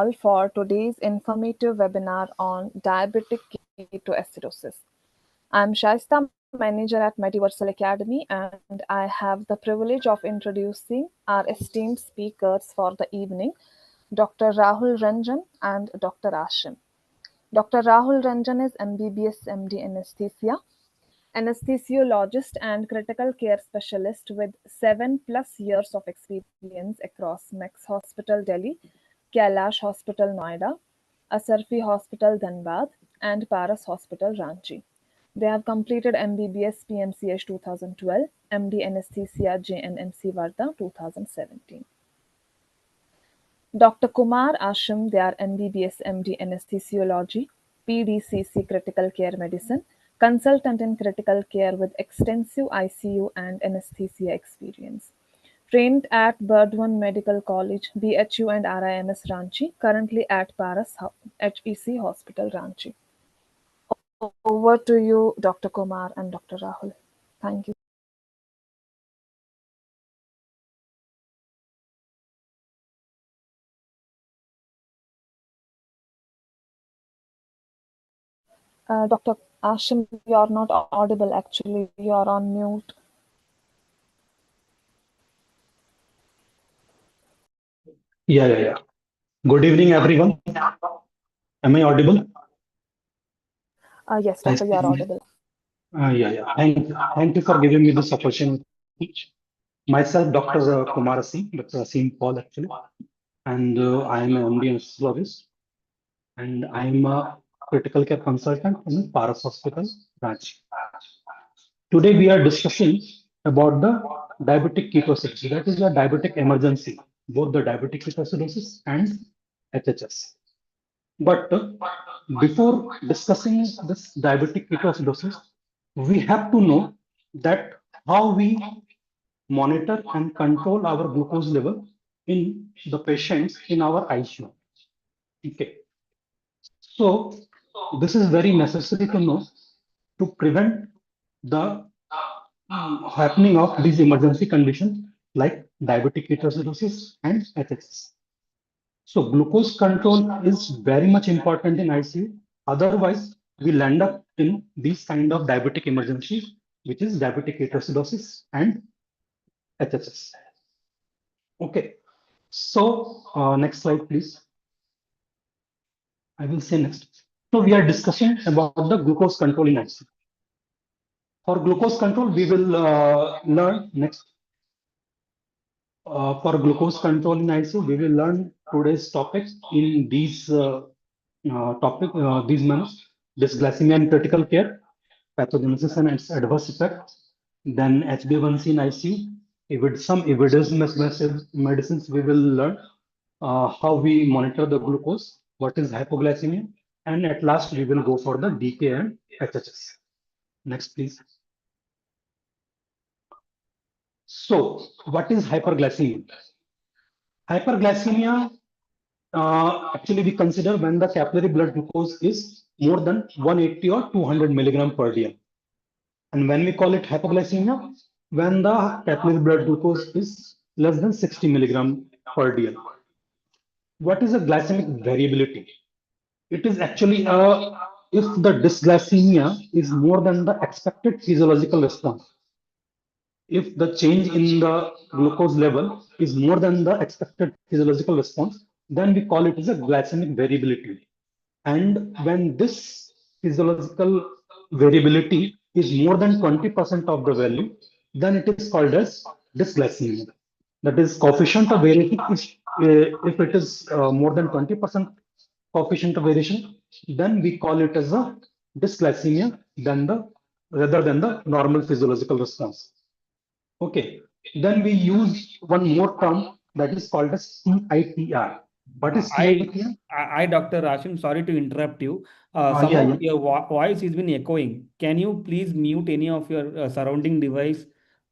all for today's informative webinar on diabetic ketoacidosis. I'm Shaista, manager at Mediversal Academy, and I have the privilege of introducing our esteemed speakers for the evening, Dr. Rahul Rajan and Dr. Ashim. Dr. Rahul Rajan is MBBS MD Anesthesia, anesthesiologist and critical care specialist with 7+ years of experience across Max Hospital Delhi, Kailash Hospital Noida, Asarfi Hospital Dhanbad, and Paras Hospital Ranchi. They have completed MBBS PMCH 2012, MD Anesthesia JNMC Varda 2017. Dr. Kumar Ashim, they are MBBS MD Anesthesiology, PGDCC Critical Care Medicine, consultant in critical care with extensive ICU and anesthesia experience. Trained at Burdwan Medical College, BHU and RIMS Ranchi, currently at Paras HEC Hospital Ranchi. Over to you, Dr. Kumar and Dr. Rahul. Thank you. Dr. Ashim, you are not audible actually. You are on mute. Yeah. Good evening, everyone. Am I audible? Yes, doctor, you are audible. Yeah. Thank you for giving me this opportunity. Myself, Dr. Kumar Ashim, Dr. Ashim Paul actually, and I am an MD anesthesiologist, and I am a critical care consultant in Paras Hospital, Ranchi. Today we are discussing about the diabetic ketoacidosis. That is a diabetic emergency, both the diabetic ketoacidosis and HHS. But before discussing this diabetic ketoacidosis, we have to know that how we monitor and control our glucose level in the patients in our ICU. Okay. So this is very necessary to know to prevent the happening of these emergency conditions like diabetic ketoacidosis and HHS. So glucose control is very much important in ICU. Otherwise, we'll end up in these kind of diabetic emergencies, which is diabetic ketoacidosis and HHS. Okay. So next slide, please. I will say next. So we are discussing about the glucose control in ICU. For glucose control, we will learn next. For glucose control in ICU, we will learn today's topics in these these months: dysglycemia in critical care, pathogenesis and its adverse effects, then HbA1c in ICU. With some evidence-based medicines, we will learn how we monitor the glucose, what is hypoglycemia, and at last we will go for the DKA and HHS. Next, please. So, what is hyperglycemia? Hyperglycemia actually we consider when the capillary blood glucose is more than 180 or 200 milligram per diem. And when we call it hypoglycemia, when the capillary blood glucose is less than 60 milligram per diem. What is a glycemic variability? It is actually if the dysglycemia is more than the expected physiological response. If the change in the glucose level is more than the expected physiological response, then we call it as a glycemic variability. And when this physiological variability is more than 20% of the value, then it is called as dysglycemia. That is, coefficient of variation is, if it is more than 20% coefficient of variation, then we call it as a dysglycemia rather than the normal physiological response. Okay, then we use one more term that is called as CITR. What is CITR? I Dr. Ashim, sorry to interrupt you. Your voice has been echoing. Can you please mute any of your surrounding device?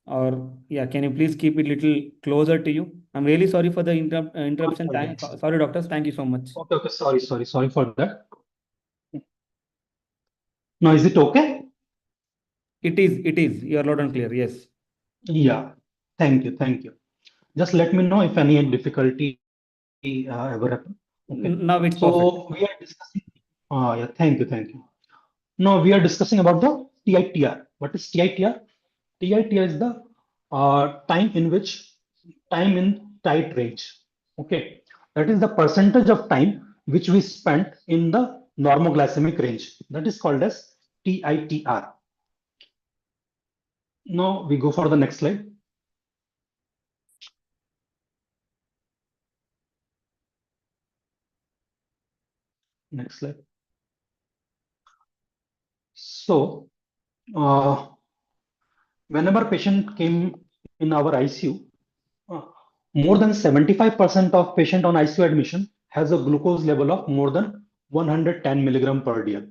Or can you please keep it a little closer to you? I'm really sorry for the interruption time. Sorry, doctors. Thank you so much. Okay. Sorry for that. Now, is it okay? It is. You're loud and clear. Yes. Yeah. Thank you. Just let me know if any difficulty ever happen. Okay. Now it's perfect. So we are discussing. Yeah, thank you. Now we are discussing about the TITR. What is TITR? TITR is the time in tight range. Okay, that is the percentage of time which we spent in the normoglycemic range. That is called as TITR. Now we go for the next slide. Next slide. So, whenever patient came in our ICU, uh, more than 75% of patient on ICU admission has a glucose level of more than 110 milligram per dl,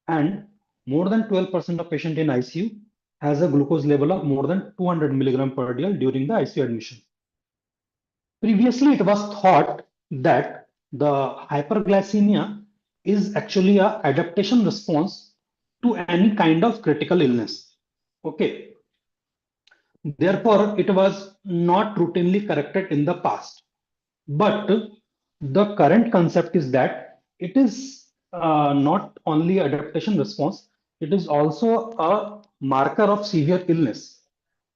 and more than 12% of patient in ICU has a glucose level of more than 200 milligram per dl during the ICU admission. Previously, it was thought that the hyperglycemia is actually a adaptation response to any kind of critical illness. Okay. Therefore, it was not routinely corrected in the past. But the current concept is that it is not only adaptation response, it is also a marker of severe illness.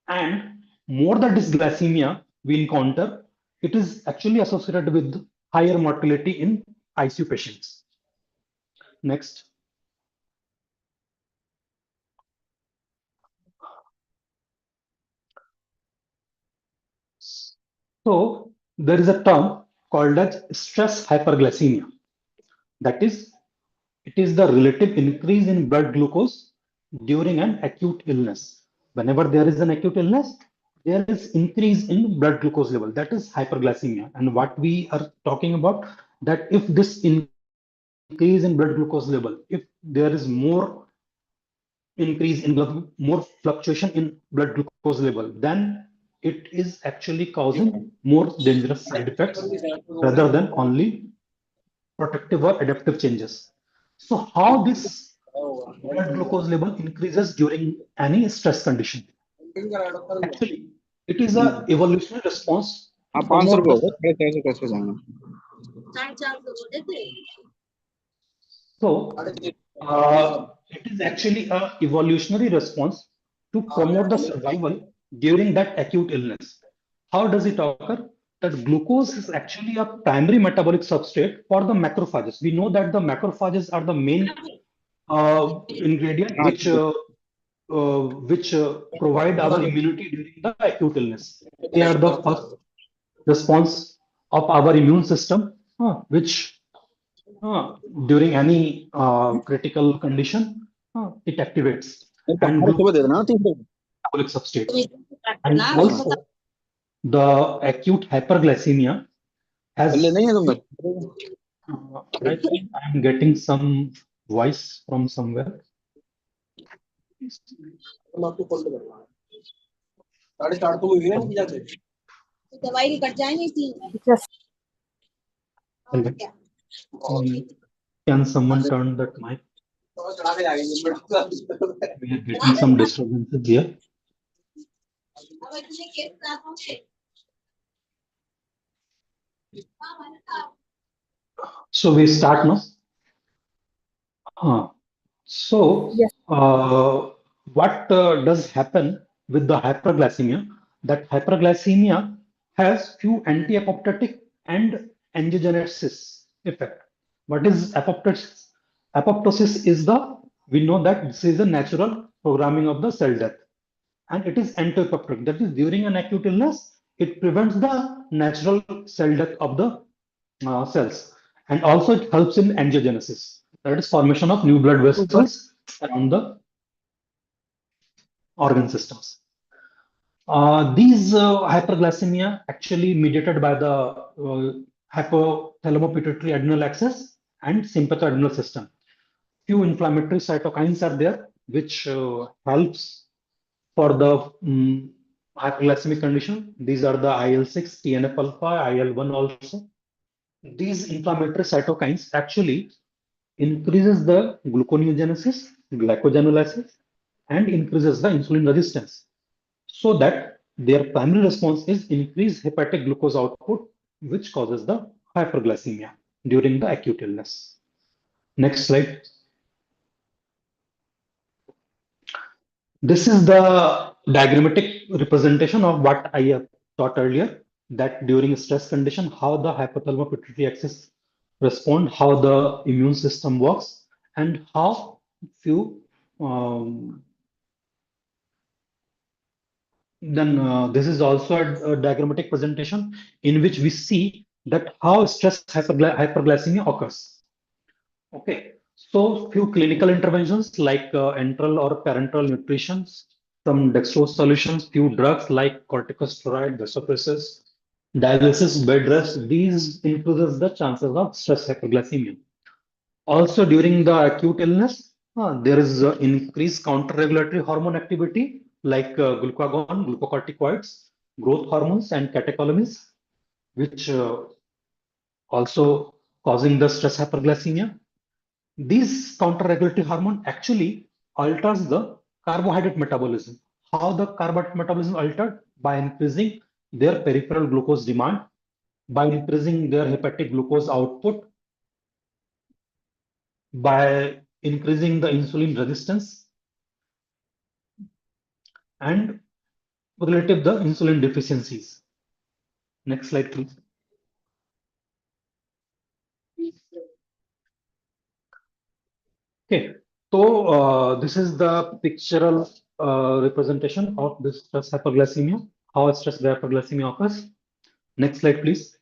And more the dysglycemia we encounter, it is actually associated with higher mortality in ICU patients. Next. So there is a term called as stress hyperglycemia. That is, it is the relative increase in blood glucose during an acute illness. Whenever there is an acute illness, there is increase in blood glucose level. That is hyperglycemia. And what we are talking about, that if this increase in blood glucose level, if there is more increase in blood, more fluctuation in blood glucose level, then it is actually causing more dangerous side effects rather than only protective or adaptive changes. So how this blood glucose level increases during any stress condition? Actually, it is a evolutionary response to आप 500 promote रुपये the. होगा, 350 कैसे जाएंगे? So it is actually a evolutionary response to promote the survival during that acute illness. How does it occur? That glucose is actually a primary metabolic substrate for the macrophages. We know that the macrophages are the main ingredient हाँ, ठीक है. which provide our immunity during the acute illness. They are the first response of our immune system, which during any critical condition, it activates. नहीं तो And 1800 glucose दे देना ना, 300. metabolic substrate. And also, the acute hyperglycemia ले has. नहीं है तुम I think I'm getting some voice from somewhere. Just Can someone turn that mic? We are getting some disturbances here. So we start now. So yes. what does happen with the hyperglycemia? That hyperglycemia has few anti-apoptotic and angiogenesis effect. What is apoptosis? Apoptosis is we know that this is a natural programming of the cell death, and it is anti-apoptotic. That is, during an acute illness, it prevents the natural cell death of the cells, and also it helps in angiogenesis. That is formation of new blood vessels around the organ systems. These hyperglycemia actually mediated by the hypothalamo-pituitary adrenal axis and sympathoadrenal system. Few inflammatory cytokines are there, which helps for the hyperglycemic condition. These are the IL-6, TNF-alpha, IL-1 also. These inflammatory cytokines actually increases the gluconeogenesis, glycogenolysis, and increases the insulin resistance, so that their primary response is increased hepatic glucose output, which causes the hyperglycemia. during the acute illness. Next slide. This is the diagrammatic representation of what I have taught earlier, that during stress condition, how the hypothalamus pituitary axis respond, how the immune system works, and how few this is also a diagrammatic presentation in which we see that how stress hyperglycemia occurs. Okay, so few clinical interventions like enteral or parenteral nutrition, some dextrose solutions, few drugs like corticosteroid, vasopressors, dialysis, bed rest. These increases the chances of stress hyperglycemia. Also, during the acute illness, there is increased counter-regulatory hormone activity like glucagon, glucocorticoids, growth hormones, and catecholamines, which also causing the stress hyperglycemia. These counter-regulatory hormone actually alters the carbohydrate metabolism. How the carbohydrate metabolism altered? By increasing their peripheral glucose demand, by increasing their hepatic glucose output, by increasing the insulin resistance, and relative the insulin deficiencies. Next slide, please. Okay, so this is the pictorial representation of this stress hyperglycemia, how stress hyperglycemia occurs. Next slide, please.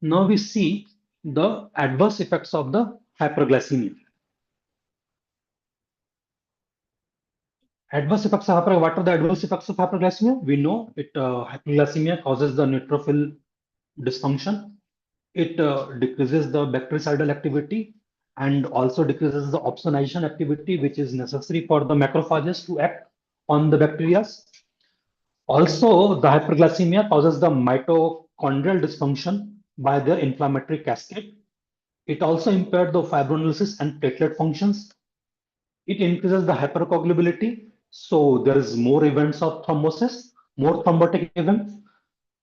Now we see the adverse effects of the hyperglycemia. Adverse effects of what are the adverse effects of hyperglycemia? We know it hyperglycemia causes the neutrophil dysfunction. It decreases the bactericidal activity and also decreases the opsonization activity, which is necessary for the macrophages to act on the bacteria. Also, the hyperglycemia causes the mitochondrial dysfunction by their inflammatory cascade. It also impaired the fibrinolysis and platelet functions. It increases the hypercoagulability. So there is more events of thrombosis, more thrombotic events.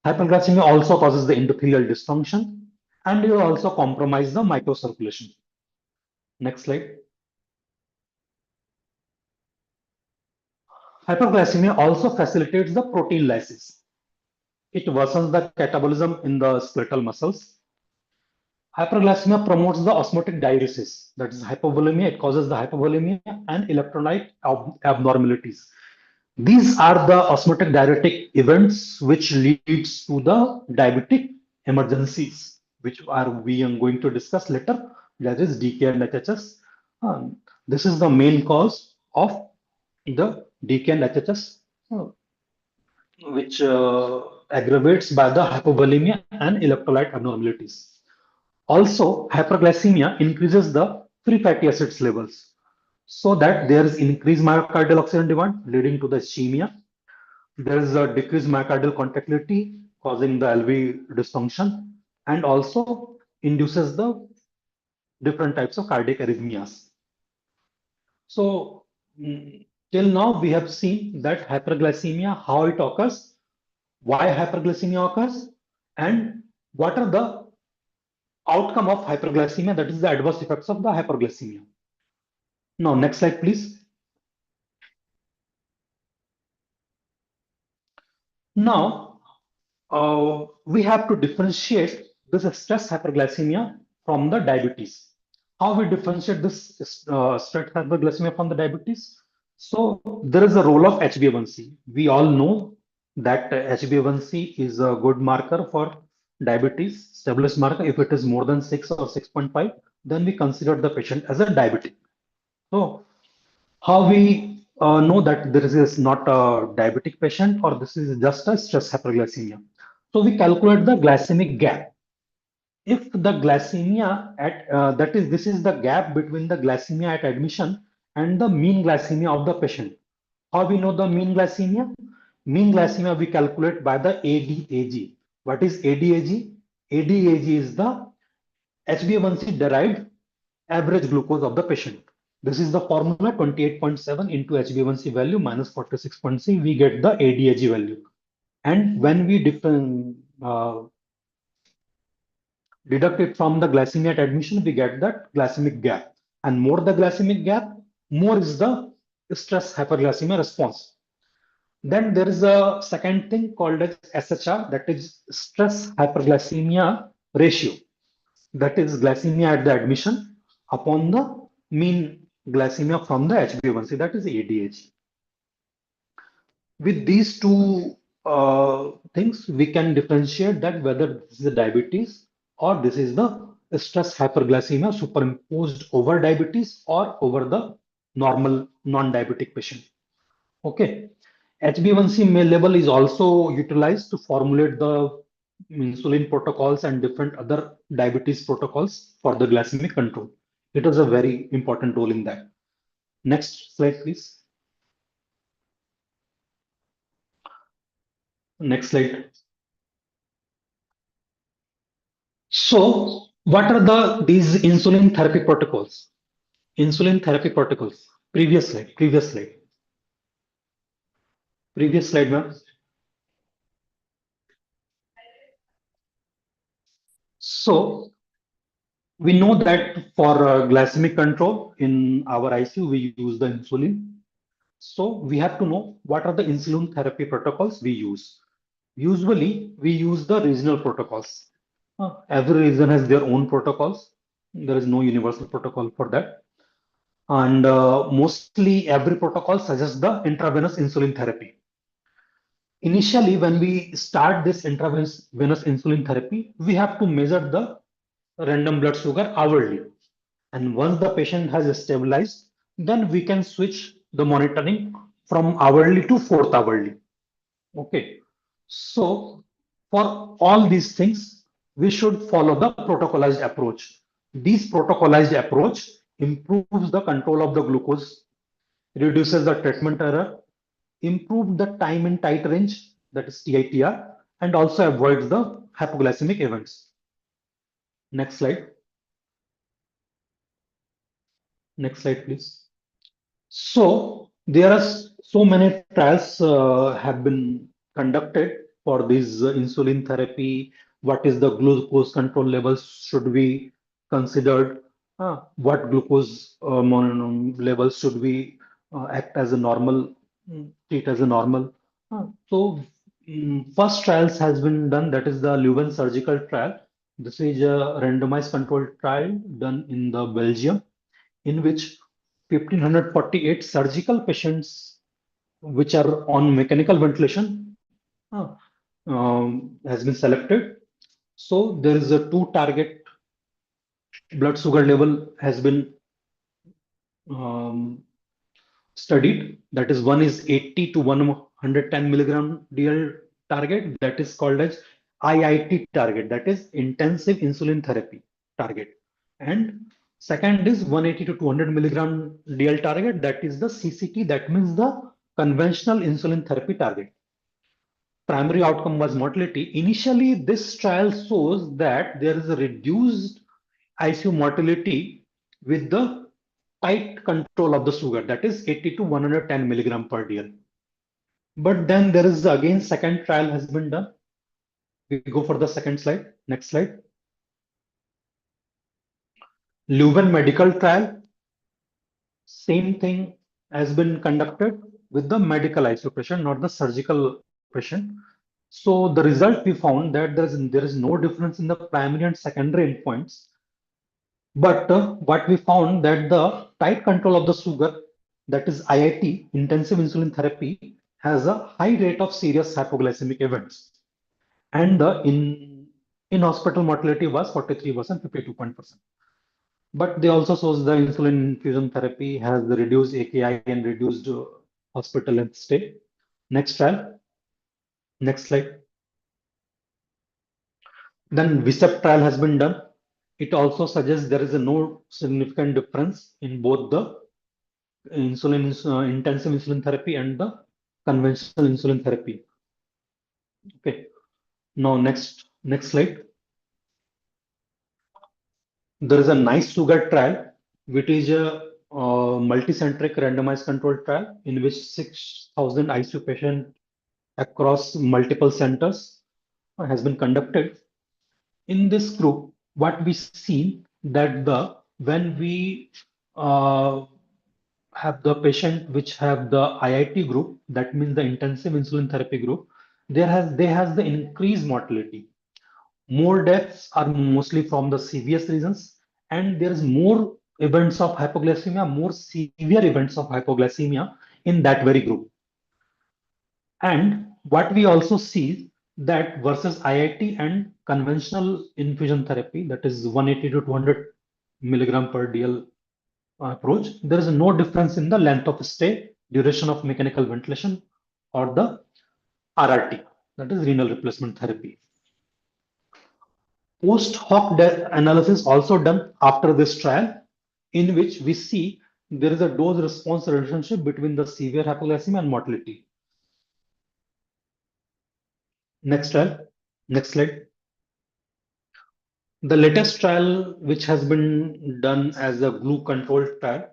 Hyperglycemia also causes the endothelial dysfunction, and it will also compromise the microcirculation. Next slide. Hyperglycemia also facilitates the protein lysis. It worsens the catabolism in the skeletal muscles. Hyperglycemia promotes the osmotic diuresis, that is hypovolemia. It causes the hypovolemia and electrolyte abnormalities. These are the osmotic diuretic events which leads to the diabetic emergencies, which are we are going to discuss later. That is DKA and HHS. This is the main cause of the DKA and HHS, which aggravates by the hypovolemia and electrolyte abnormalities. Also, hyperglycemia increases the free fatty acids levels, so that there is increased myocardial oxygen demand leading to the ischemia. There is a decreased myocardial contractility causing the LV dysfunction, and also induces the different types of cardiac arrhythmias. So till now we have seen that hyperglycemia, how it occurs, why hyperglycemia occurs, and what are the outcome of hyperglycemia, that is the adverse effects of the hyperglycemia. Now, next slide, please. Now, we have to differentiate this stress hyperglycemia from the diabetes. How we differentiate this stress hyperglycemia from the diabetes? So, there is a role of HbA1c. We all know that HbA1c is a good marker for diabetes, established marker. If it is more than 6 or 6.5, then we consider the patient as a diabetic. So, how we know that this is not a diabetic patient or this is just a stress hyperglycemia? So we calculate the glycemic gap. If the glycemia at this is the gap between the glycemia at admission and the mean glycemia of the patient. How we know the mean glycemia? Mean glycemia we calculate by the ADAG. What is ADAG? ADAG is the HbA1c derived average glucose of the patient. This is the formula 28.7 into HbA1c value minus 46.6. We get the ADAG value. And when we deduct it from the glycemia at admission, we get that glycemic gap. And more the glycemic gap, more is the stress hyperglycemia response. Then there is a second thing called as SHR, that is stress hyperglycemia ratio. That is glycemia at the admission upon the mean glycemia from the HbA1c, that is ADH. With these two things, we can differentiate that whether this is a diabetes or this is the stress hyperglycemia superimposed over diabetes or over the normal non-diabetic patient. Okay. HbA1c level is also utilized to formulate the insulin protocols and different other diabetes protocols for the glycemic control. It has a very important role in that. Next slide, please. Next slide. So, what are these insulin therapy protocols? Insulin therapy protocols. Previous slide. Previous slide. Previous slide, ma'am. So, we know that for glycemic control in our ICU, we use the insulin. So we have to know what are the insulin therapy protocols we use. Usually, we use the regional protocols. Every region has their own protocols. There is no universal protocol for that. And mostly every protocol suggests the intravenous insulin therapy. Initially, when we start this intravenous insulin therapy, we have to measure the random blood sugar hourly. And once the patient has stabilized, then we can switch the monitoring from hourly to fourth hourly. Okay. So for all these things, we should follow the protocolized approach. This protocolized approach improves the control of the glucose, reduces the treatment error, improves the time in tight range, that is TITR, and also avoids the hypoglycemic events. Next slide. Next slide, please. So there are so many trials have been conducted for this insulin therapy. What is the glucose control levels should be considered? What glucose levels should we act as a normal, treat as a normal? First trials has been done. That is the Leuven surgical trial. This is a randomized controlled trial done in the Belgium, in which 1548 surgical patients which are on mechanical ventilation has been selected. So there is a two target blood sugar level has been studied. That is, one is 80 to 110 milligram DL target, that is called as IIT target, that is intensive insulin therapy target. And second is 180 to 200 milligram DL target, that is the CCT, that means the conventional insulin therapy target. Primary outcome was mortality. Initially, this trial shows that there is a reduced ICU mortality with the tight control of the sugar, that is 80 to 110 milligram per DL. But then there is again second trial has been done. We go for the second slide. Next slide. Leuven medical trial. Same thing has been conducted with the medical ICU patient, not the surgical patient. So the result we found that there is no difference in the primary and secondary endpoints. But what we found that the tight control of the sugar, that is IIT, intensive insulin therapy, has a high rate of serious hypoglycemic events. And the in-hospital mortality was 43%, 52%. But they also shows the insulin infusion therapy has the reduced AKI and reduced hospital length stay. Next trial. Next slide. Then Sept trial has been done. It also suggests there is no significant difference in both the intensive insulin therapy and the conventional insulin therapy. Okay. Now next slide. There is a nice sugar trial, which is a multicentric randomized controlled trial in which 6,000 ICU patients across multiple centers has been conducted. In this group, what we see that when we have the patient which have the IIT group, that means the intensive insulin therapy group, they has the increased mortality. More deaths are mostly from the serious reasons, and there is more events of hypoglycemia, more severe events of hypoglycemia in that very group. And what we also see that versus IIT and conventional infusion therapy, that is 180 to 200 milligram per DL approach, there is no difference in the length of stay, duration of mechanical ventilation, or the RRT, that is renal replacement therapy. Post hoc analysis also done after this trial, in which we see there is a dose response relationship between the severe hypoglycemia and mortality. Next trial, next slide. The latest trial, which has been done as a glue controlled trial,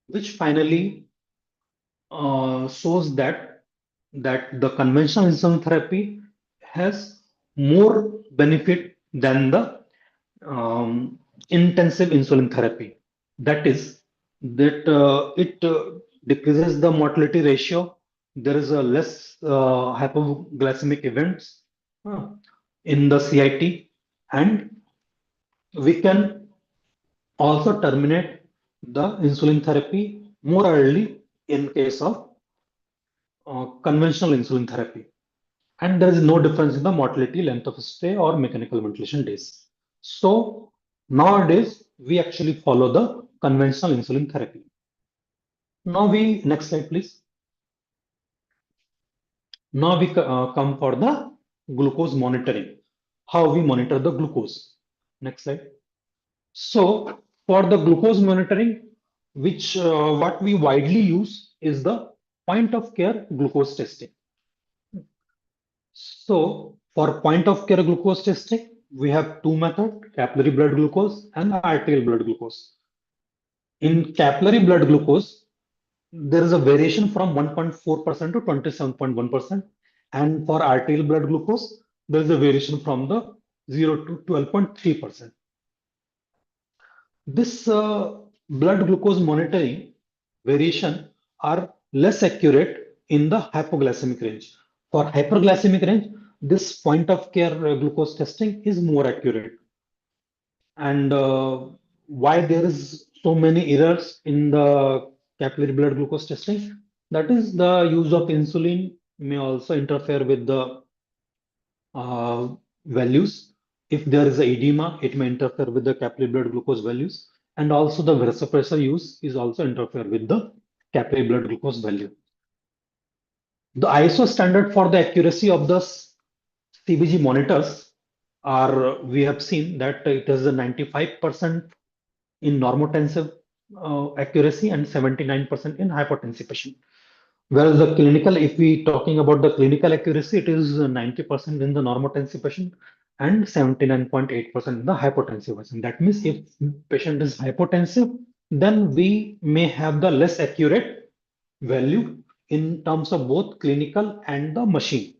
which finally shows that the conventional insulin therapy has more benefit than the intensive insulin therapy. That is, that it decreases the mortality ratio. There is a less hypoglycemic events in the CIT, and we can also terminate the insulin therapy more early in case of conventional insulin therapy. And there is no difference in the mortality, length of stay, or mechanical ventilation days. So nowadays, we actually follow the conventional insulin therapy. Now next slide, please. Now we come for the glucose monitoring. How we monitor the glucose. Next slide. So for the glucose monitoring, which what we widely use is the point of care glucose testing. So for point of care glucose testing, we have two methods, capillary blood glucose and arterial blood glucose. In capillary blood glucose, there is a variation from 1.4% to 27.1%. And for arterial blood glucose, there is a variation from the 0 to 12.3%. This blood glucose monitoring variation are less accurate in the hypoglycemic range. For hyperglycemic range, this point of care glucose testing is more accurate. And why there is so many errors in the capillary blood glucose testing? That is, the use of insulin may also interfere with the values. If there is a edema, it may interfere with the capillary blood glucose values. And also the vasopressor use is also interfere with the capillary blood glucose value. The ISO standard for the accuracy of the CBG monitors are, we have seen that it is a 95% in normotensive accuracy and 79% in hypotensive patient. Whereas the clinical, if we talking about the clinical accuracy, it is 90% in the normotensive patient and 79.8% in the hypotensive patient. That means if patient is hypotensive, then we may have the less accurate value in terms of both clinical and the machine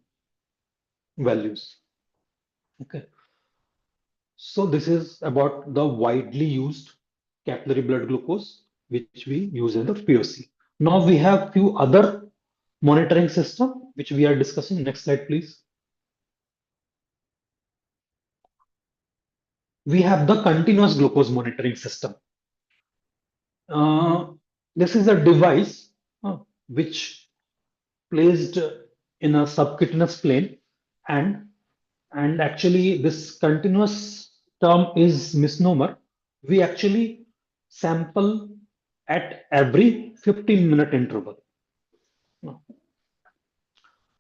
values. Okay. So this is about the widely used capillary blood glucose, which we use in the POC. Now we have few other monitoring system, which we are discussing. Next slide, please. We have the continuous glucose monitoring system. This is a device which placed in a subcutaneous plane, and actually this continuous term is misnomer. We actually sample at every 15-minute interval.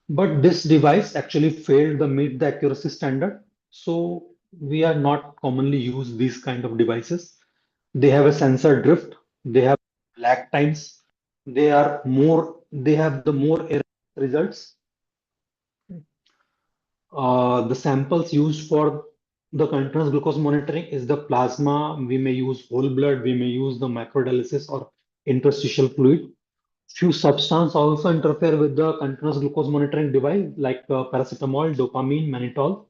But this device actually failed to meet the accuracy standard. So we are not commonly use these kind of devices. They have a sensor drift. They have lag times. They have the more error results. The samples used for the continuous glucose monitoring is the plasma. We may use whole blood. We may use the microdialysis or interstitial fluid. Few substances also interfere with the continuous glucose monitoring device, like paracetamol, dopamine, mannitol.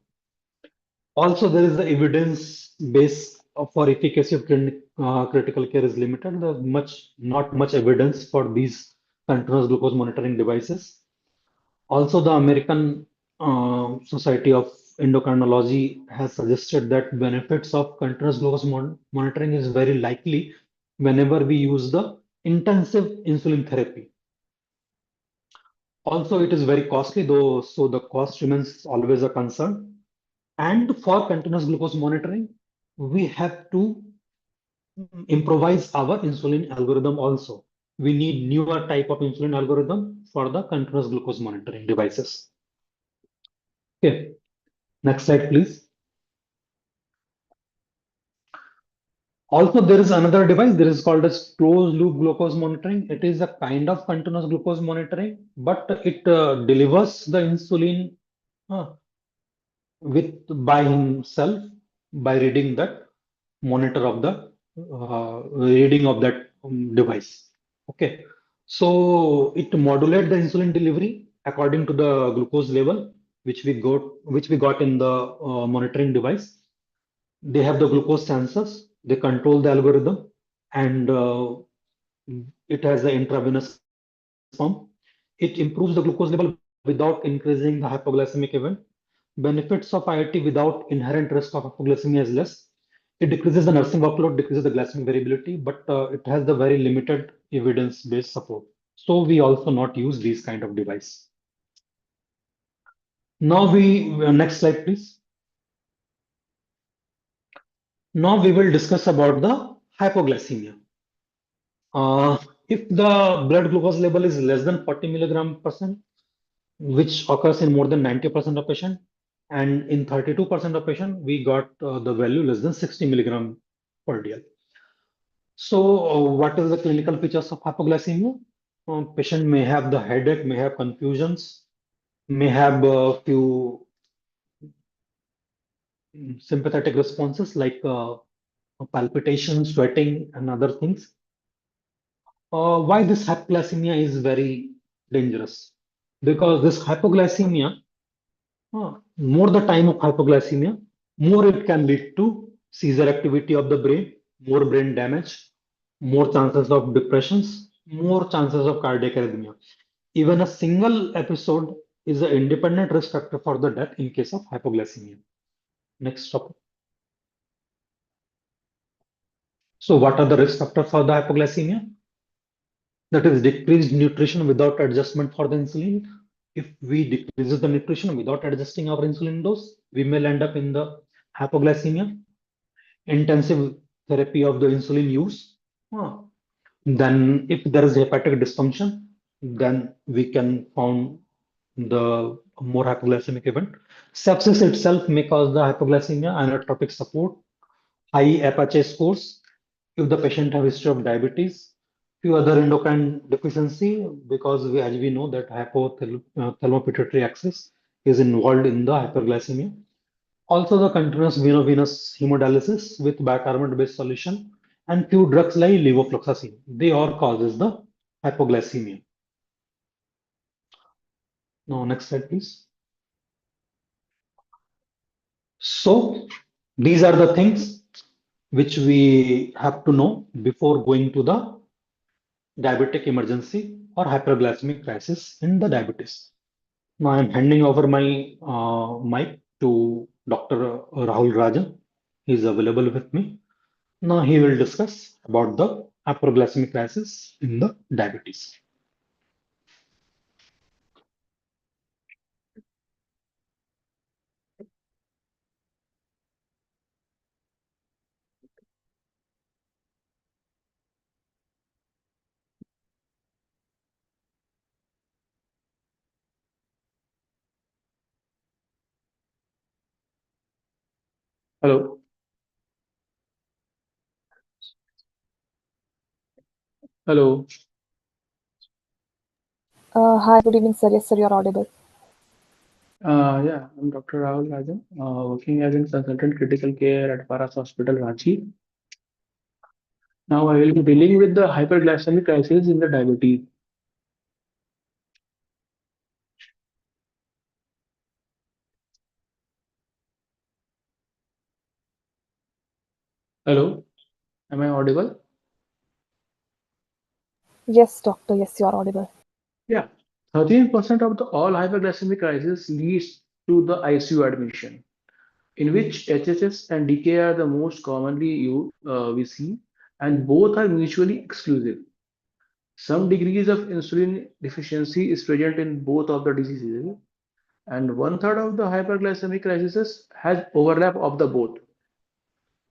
Also, there is the evidence base for efficacy of critical care is limited. There's not much evidence for these continuous glucose monitoring devices. Also, the American Society of Endocrinology has suggested that benefits of continuous glucose monitoring is very likely whenever we use the intensive insulin therapy. Also, it is very costly, though, so the cost remains always a concern. And for continuous glucose monitoring, we have to improvise our insulin algorithm also. We need newer type of insulin algorithm for the continuous glucose monitoring devices. Okay, next slide, please. Also, there is another device. There is called as closed loop glucose monitoring. It is a kind of continuous glucose monitoring, but it delivers the insulin uh, with by himself by reading that monitor of the reading of that device. Okay, so it modulates the insulin delivery according to the glucose level which we got in the monitoring device. They have the glucose sensors. They control the algorithm, and it has the intravenous pump. It improves the glucose level without increasing the hypoglycemic event. Benefits of IIT without inherent risk of hypoglycemia is less. It decreases the nursing workload, decreases the glycemic variability, but it has the very limited evidence-based support. So we also not use these kind of device. Now next slide, please. Now we will discuss about the hypoglycemia. If the blood glucose level is less than 40 milligram percent, which occurs in more than 90% of patient, and in 32% of patient, we got the value less than 60 milligram per dl. So, what is the clinical features of hypoglycemia? Patient may have the headache, may have confusions, may have a few sympathetic responses like palpitation, sweating, and other things. Why this hypoglycemia is very dangerous? Because this hypoglycemia, more the time of hypoglycemia, more it can lead to seizure activity of the brain, more brain damage, more chances of depressions, more chances of cardiac arrhythmia. Even a single episode is an independent risk factor for the death in case of hypoglycemia. Next topic. So, what are the risk factors for the hypoglycemia? That is decreased nutrition without adjustment for the insulin. If we decrease the nutrition without adjusting our insulin dose, we may end up in the hypoglycemia. Intensive therapy of the insulin use. Then if there is hepatic dysfunction, then we can found the more hypoglycemic event. Sepsis itself may cause the hypoglycemia, inotropic support, high APA scores, if the patient have history of diabetes, few other endocrine deficiency, because as we know that hypothalamo-pituitary axis is involved in the hyperglycemia. Also, the continuous venous hemodialysis with bicarbonate-based solution and few drugs like levofloxacin, they all causes the hypoglycemia. Now, next slide, please. So, these are the things which we have to know before going to the diabetic emergency or hyperglycemic crisis in the diabetes. Now, I'm handing over my mic to Dr. Rahul Rajan. He's available with me. Now he will discuss about the hyperglycemic crisis in the diabetes. Hello. Hello. Hi, good evening, sir. Yes, sir, you're audible. Yeah, I'm Dr. Rahul Rajan, working as a consultant critical care at Paras Hospital, Ranchi. Now I will be dealing with the hyperglycemic crisis in the diabetes. Hello, am I audible? Yes, doctor. Yes, you are audible. Yeah. 13% of the all hyperglycemic crisis leads to the ICU admission, in which HSS and DKA are the most commonly we see, and both are mutually exclusive. Some degrees of insulin deficiency is present in both of the diseases, and one third of the hyperglycemic crises has overlap of the both.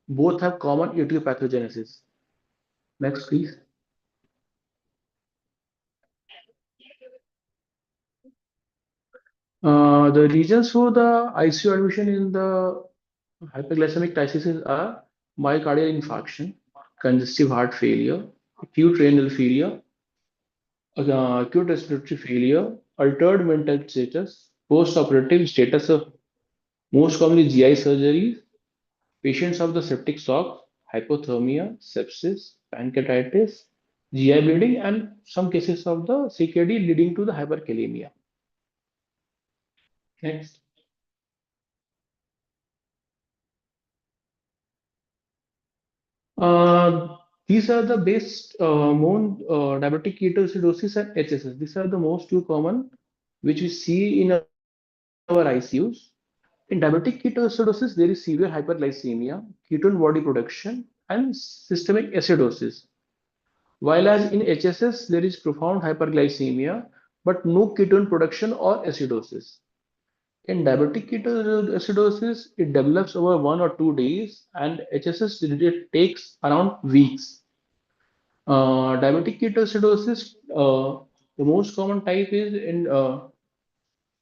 Both have common etiopathogenesis. Next, please. The reasons for the ICU admission in the hyperglycemic crises are myocardial infarction, congestive heart failure, acute renal failure, acute respiratory failure, altered mental status, post-operative status of most commonly GI surgeries, patients of the septic shock, hypothermia, sepsis, pancreatitis, GI bleeding, and some cases of the CKD leading to the hyperkalemia. Next. These are the best known diabetic ketoacidosis and HSS. These are the most two common which we see in our ICUs. In diabetic ketoacidosis, there is severe hyperglycemia, ketone body production, and systemic acidosis. While as in HSS, there is profound hyperglycemia, but no ketone production or acidosis. In diabetic ketoacidosis, it develops over 1 or 2 days, and HSS it takes around weeks. Diabetic ketoacidosis, the most common type is in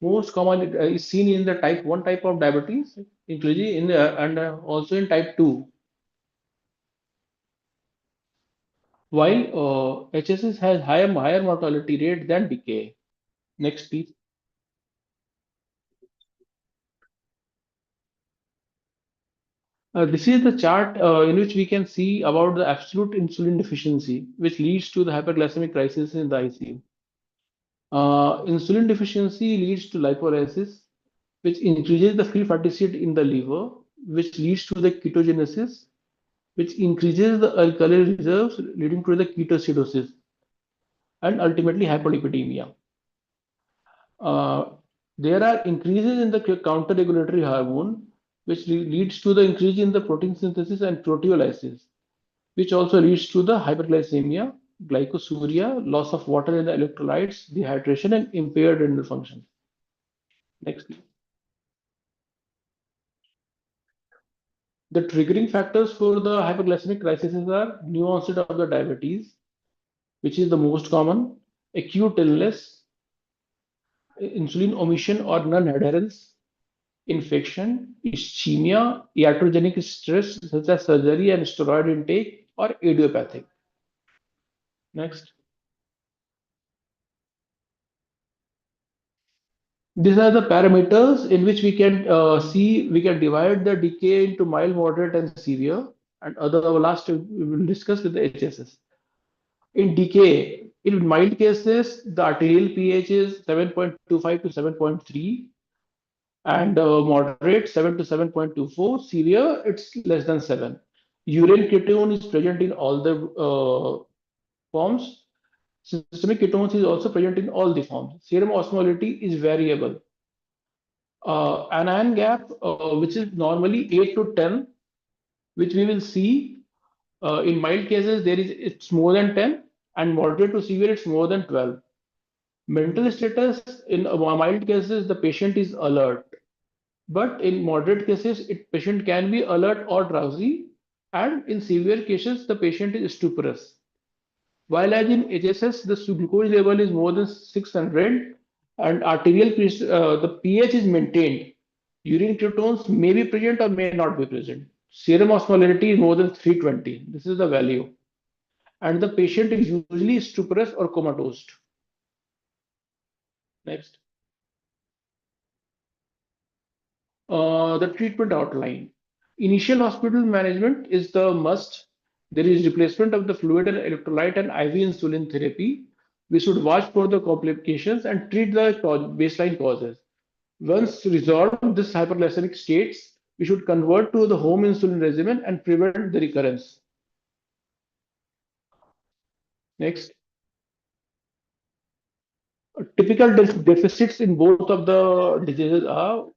most common is seen in the type 1 type of diabetes, including in the, and also in type 2. While HSS has higher mortality rate than DKA. Next, please. This is the chart in which we can see about the absolute insulin deficiency, which leads to the hyperglycemic crisis in the ICU. Insulin deficiency leads to lipolysis, which increases the free fatty acid in the liver, which leads to the ketogenesis, which increases the alkali reserves, leading to the ketoacidosis, and ultimately hypolipidemia. Uh, there are increases in the counter-regulatory hormone, which leads to the increase in the protein synthesis and proteolysis, which also leads to the hyperglycemia, glycosuria, loss of water in the electrolytes, dehydration, and impaired renal function. Next, please. The triggering factors for the hyperglycemic crisis are new onset of the diabetes, which is the most common, acute illness, insulin omission or non-adherence, infection, ischemia, iatrogenic stress such as surgery and steroid intake, or idiopathic. Next. These are the parameters in which we can we can divide the decay into mild, moderate, and severe. And other last we will discuss with the HSS. In decay, in mild cases, the arterial pH is 7.25 to 7.3, and moderate 7 to 7.24. Severe, it's less than 7. Urine ketone is present in all the forms. Systemic ketones is also present in all the forms. Serum osmolality is variable. Anion gap, which is normally 8 to 10, which we will see in mild cases, it's more than 10, and moderate to severe, it's more than 12. Mental status in mild cases, the patient is alert, but in moderate cases, patient can be alert or drowsy, and in severe cases, the patient is stuporous. While as in HSS, the glucose level is more than 600, and the pH is maintained. Urine ketones may be present or may not be present. Serum osmolality is more than 320. This is the value. And the patient is usually stuporous or comatose. Next. The treatment outline. Initial hospital management is the must. There is replacement of the fluid and electrolyte and IV insulin therapy. We should watch for the complications and treat the baseline causes. Once resolved, this hyperglycemic states, we should convert to the home insulin regimen and prevent the recurrence. Next. Typical deficits in both of the diseases are,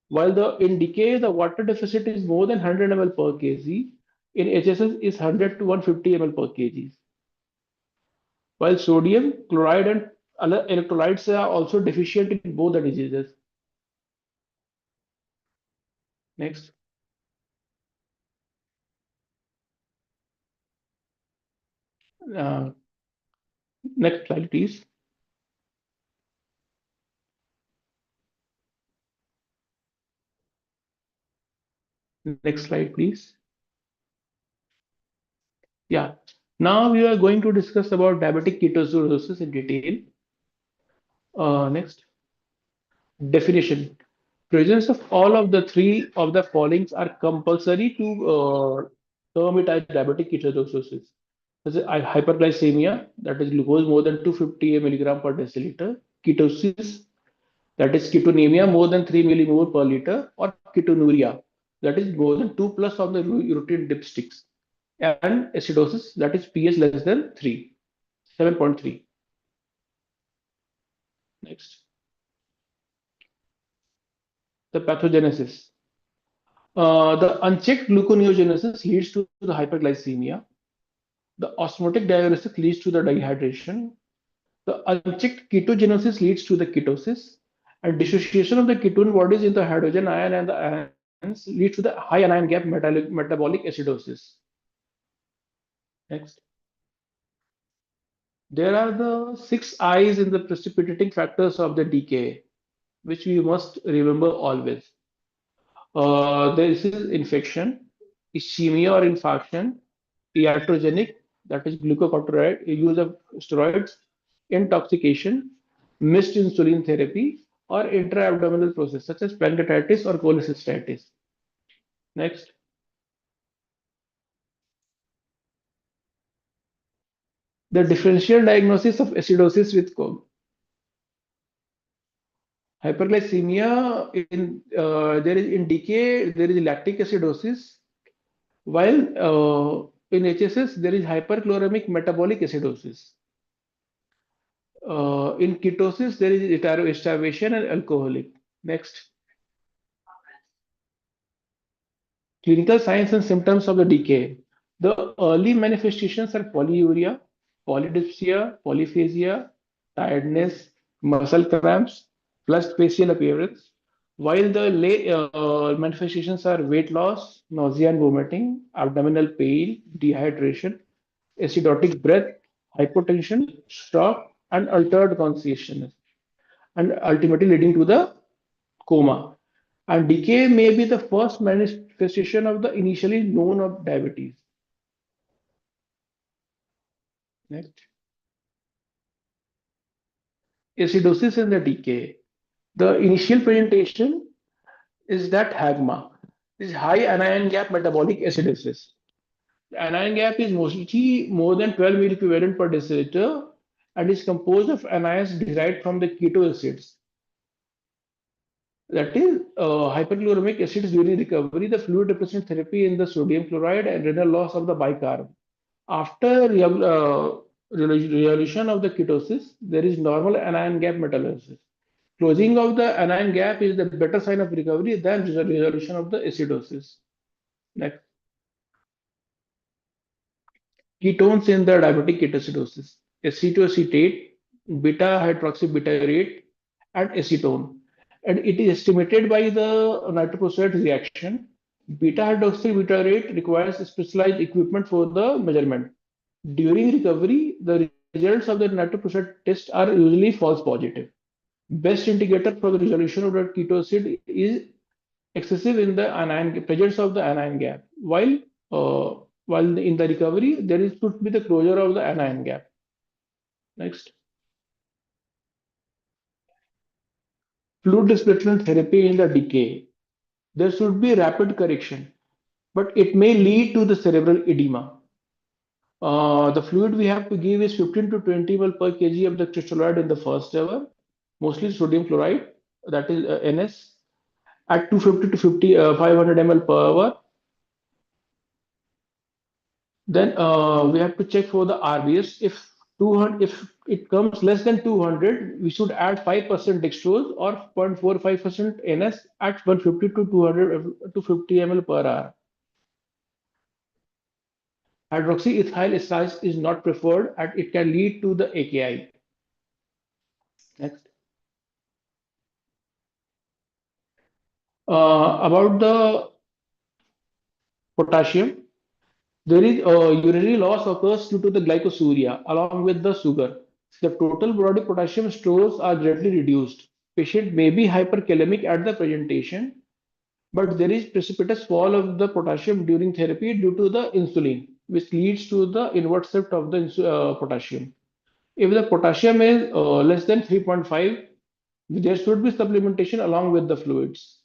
while in DKA, the water deficit is more than 100 ml per kg, in HSS is 100 to 150 ml per kg. While sodium, chloride, and other electrolytes are also deficient in both the diseases. Next. Next slide, please. Next slide, please. Yeah. Now we are going to discuss about diabetic ketoacidosis in detail. Next. Definition. Presence of all of the three of the followings are compulsory to term it as diabetic ketoacidosis. Hyperglycemia, that is glucose more than 250 milligram per deciliter, ketosis, that is ketonemia more than 3 millimole per liter, or ketonuria, that is more than 2 plus on the routine dipsticks, and acidosis, that is pH less than 3, 7.3. Next. The pathogenesis. The unchecked gluconeogenesis leads to the hyperglycemia. The osmotic diuresis leads to the dehydration. The unchecked ketogenesis leads to the ketosis, and dissociation of the ketone bodies in the hydrogen ion and the ions leads to the high anion gap metabolic acidosis. Next. There are the 6 I's in the precipitating factors of the DKA, which we must remember always. This is infection, ischemia or infarction, iatrogenic, that is glucocorticoid, use of steroids, intoxication, missed insulin therapy, or intra-abdominal process such as pancreatitis or cholecystitis. Next. The differential diagnosis of acidosis with hyperglycemia there is in DKA there is lactic acidosis, while in HSS there is hyperchloremic metabolic acidosis. In ketosis there is starvation and alcoholic. Next. Clinical signs and symptoms of the DKA. The early manifestations are polyuria, polydipsia, polyphagia, tiredness, muscle cramps, plus facial appearance, while the late manifestations are weight loss, nausea and vomiting, abdominal pain, dehydration, acidotic breath, hypotension, shock, and altered consciousness, and ultimately leading to the coma. And decay may be the first manifestation of the initially known of diabetes. Next. Acidosis and the decay. The initial presentation is that HAGMA, is high anion gap metabolic acidosis. The anion gap is mostly more than 12 milliequivalent per deciliter and is composed of anions derived from the keto acids. That is hyperchloremic acids during recovery, the fluid replacement therapy in the sodium chloride, and renal loss of the bicarb. After resolution of the ketosis, there is normal anion gap metalysis. Closing of the anion gap is the better sign of recovery than resolution of the acidosis. Next. Ketones in the diabetic ketoacidosis: acetoacetate, beta hydroxybutyrate, and acetone. And it is estimated by the nitroprusside reaction. Beta hydroxybutyrate requires specialized equipment for the measurement. During recovery, the results of the nitroprusside test are usually false positive. Best indicator for the resolution of the ketoacid is excessive in the anion presence of the anion gap. While in the recovery, there is should be the closure of the anion gap. Next. Fluid displacement therapy in the decay. There should be rapid correction, but it may lead to the cerebral edema. The fluid we have to give is 15 to 20 ml per kg of the crystalloid in the first hour, mostly sodium chloride, that is NS, at 250 to 500 ml per hour. Then we have to check for the RBS. If it comes less than 200, we should add 5% dextrose or 0.45% NS at 150 to 200 to 50 ml per hour. Hydroxyethyl esters is not preferred and it can lead to the AKI. Next. About the potassium, there is urinary loss occurs due to the glycosuria along with the sugar. The total body potassium stores are greatly reduced. Patient may be hyperkalemic at the presentation, but there is precipitous fall of the potassium during therapy due to the insulin, which leads to the inward shift of the potassium. If the potassium is less than 3.5, there should be supplementation along with the fluids.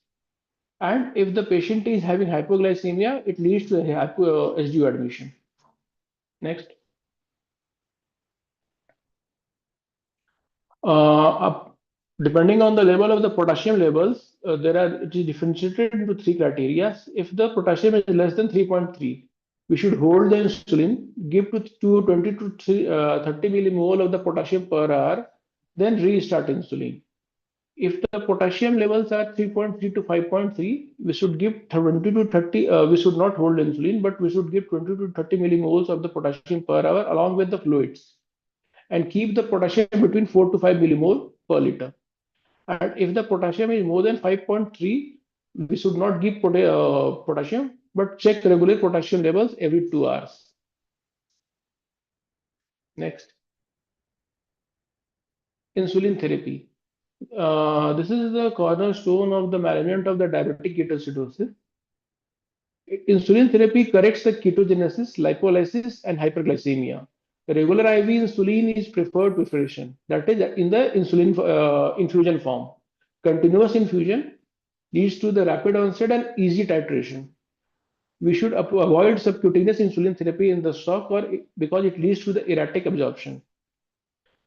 And if the patient is having hypoglycemia, it leads to a SDU admission. Next. Depending on the level of the potassium levels, it is differentiated into three criteria. If the potassium is less than 3.3, we should hold the insulin, give to 20 to 30 millimole of the potassium per hour, then restart insulin. If the potassium levels are 3.3 to 5.3, we should give 20 to 30. We should not hold insulin, but we should give 20 to 30 millimoles of the potassium per hour along with the fluids, and keep the potassium between 4 to 5 millimole per liter. And if the potassium is more than 5.3, we should not give potassium, but check regular potassium levels every 2 hours. Next. Insulin therapy. This is the cornerstone of the management of the diabetic ketoacidosis. Insulin therapy corrects the ketogenesis, lipolysis, and hyperglycemia. The regular IV insulin is preferred preparation, that is in the insulin infusion form. Continuous infusion leads to the rapid onset and easy titration. We should avoid subcutaneous insulin therapy in the shock because it leads to the erratic absorption.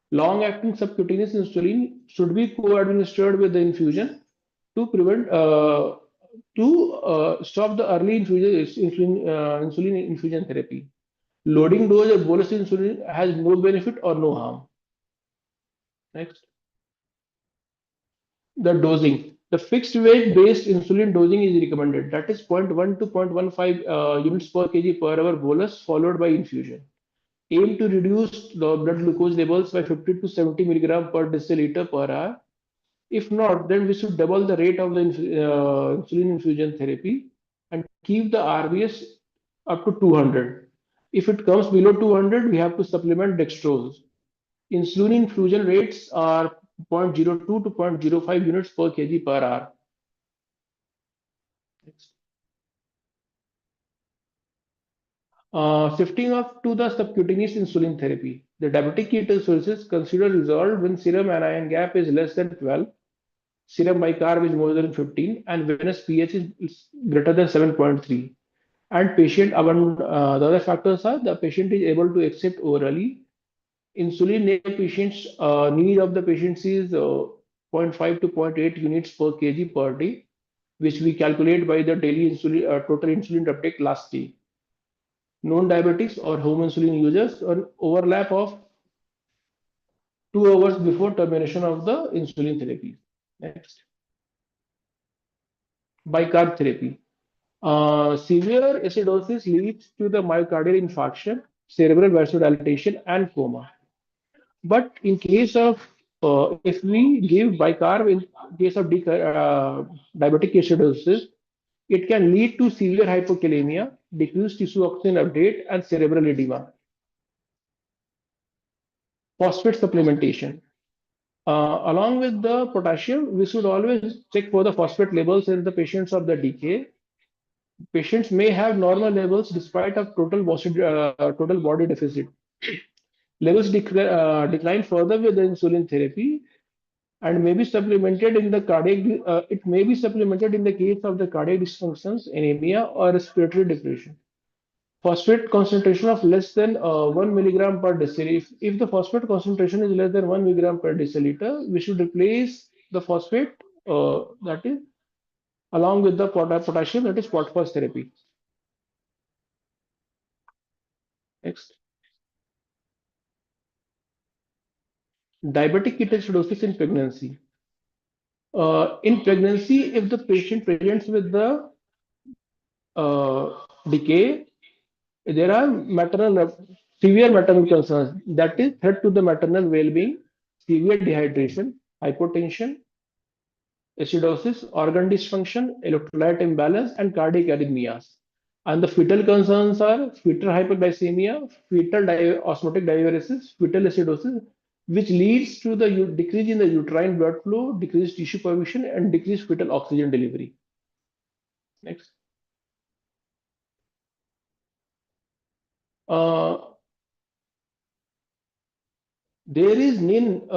Long-acting subcutaneous insulin should be co-administered with the infusion to prevent stop the early insulin infusion therapy. Loading dose of bolus insulin has no benefit or no harm. Next. The dosing. The fixed weight based insulin dosing is recommended. That is 0.1 to 0.15 units per kg per hour bolus followed by infusion. Aim to reduce the blood glucose levels by 50 to 70 milligram per deciliter per hour. If not, then we should double the rate of the insulin infusion therapy and keep the RBS up to 200. If it comes below 200, we have to supplement dextrose. Insulin infusion rates are 0.02 to 0.05 units per kg per hour. Next. Shifting up to the subcutaneous insulin therapy. The diabetic ketoacidosis considered resolved when serum anion gap is less than 12, serum bicarb is more than 15, and venous pH is greater than 7.3. And patient, the other factors are the patient is able to accept orally. Insulin patient's need of the patients is 0.5 to 0.8 units per kg per day, which we calculate by the daily insulin total insulin uptake last day. Known diabetics or home insulin users an overlap of 2 hours before termination of the insulin therapy. Next. Bicarb therapy. Severe acidosis leads to the myocardial infarction, cerebral vasodilation, and coma. But in case of if we give bicarb in case of diabetic ketoacidosis, it can lead to severe hypokalemia, decreased tissue oxygen update, and cerebral edema. Phosphate supplementation. Along with the potassium, we should always check for the phosphate levels in the patients of the DKA. Patients may have normal levels despite of total body deficit. Levels decline further with the insulin therapy and may be supplemented in the cardiac. It may be supplemented in the case of the cardiac dysfunctions, anemia, or respiratory depression. Phosphate concentration of less than 1 milligram per deciliter. If the phosphate concentration is less than 1 milligram per deciliter, we should replace the phosphate that is along with the potassium, that is phosphorus therapy. Next. Diabetic ketoacidosis in pregnancy. In pregnancy, if the patient presents with the decay, there are severe maternal concerns. That is threat to the maternal well-being, severe dehydration, hypotension, acidosis, organ dysfunction, electrolyte imbalance, and cardiac arrhythmias. And the fetal concerns are fetal hyperglycemia, fetal osmotic diuresis, fetal acidosis, which leads to the decrease in the uterine blood flow, decreased tissue perfusion, and decreased fetal oxygen delivery. Next. Uh, there is none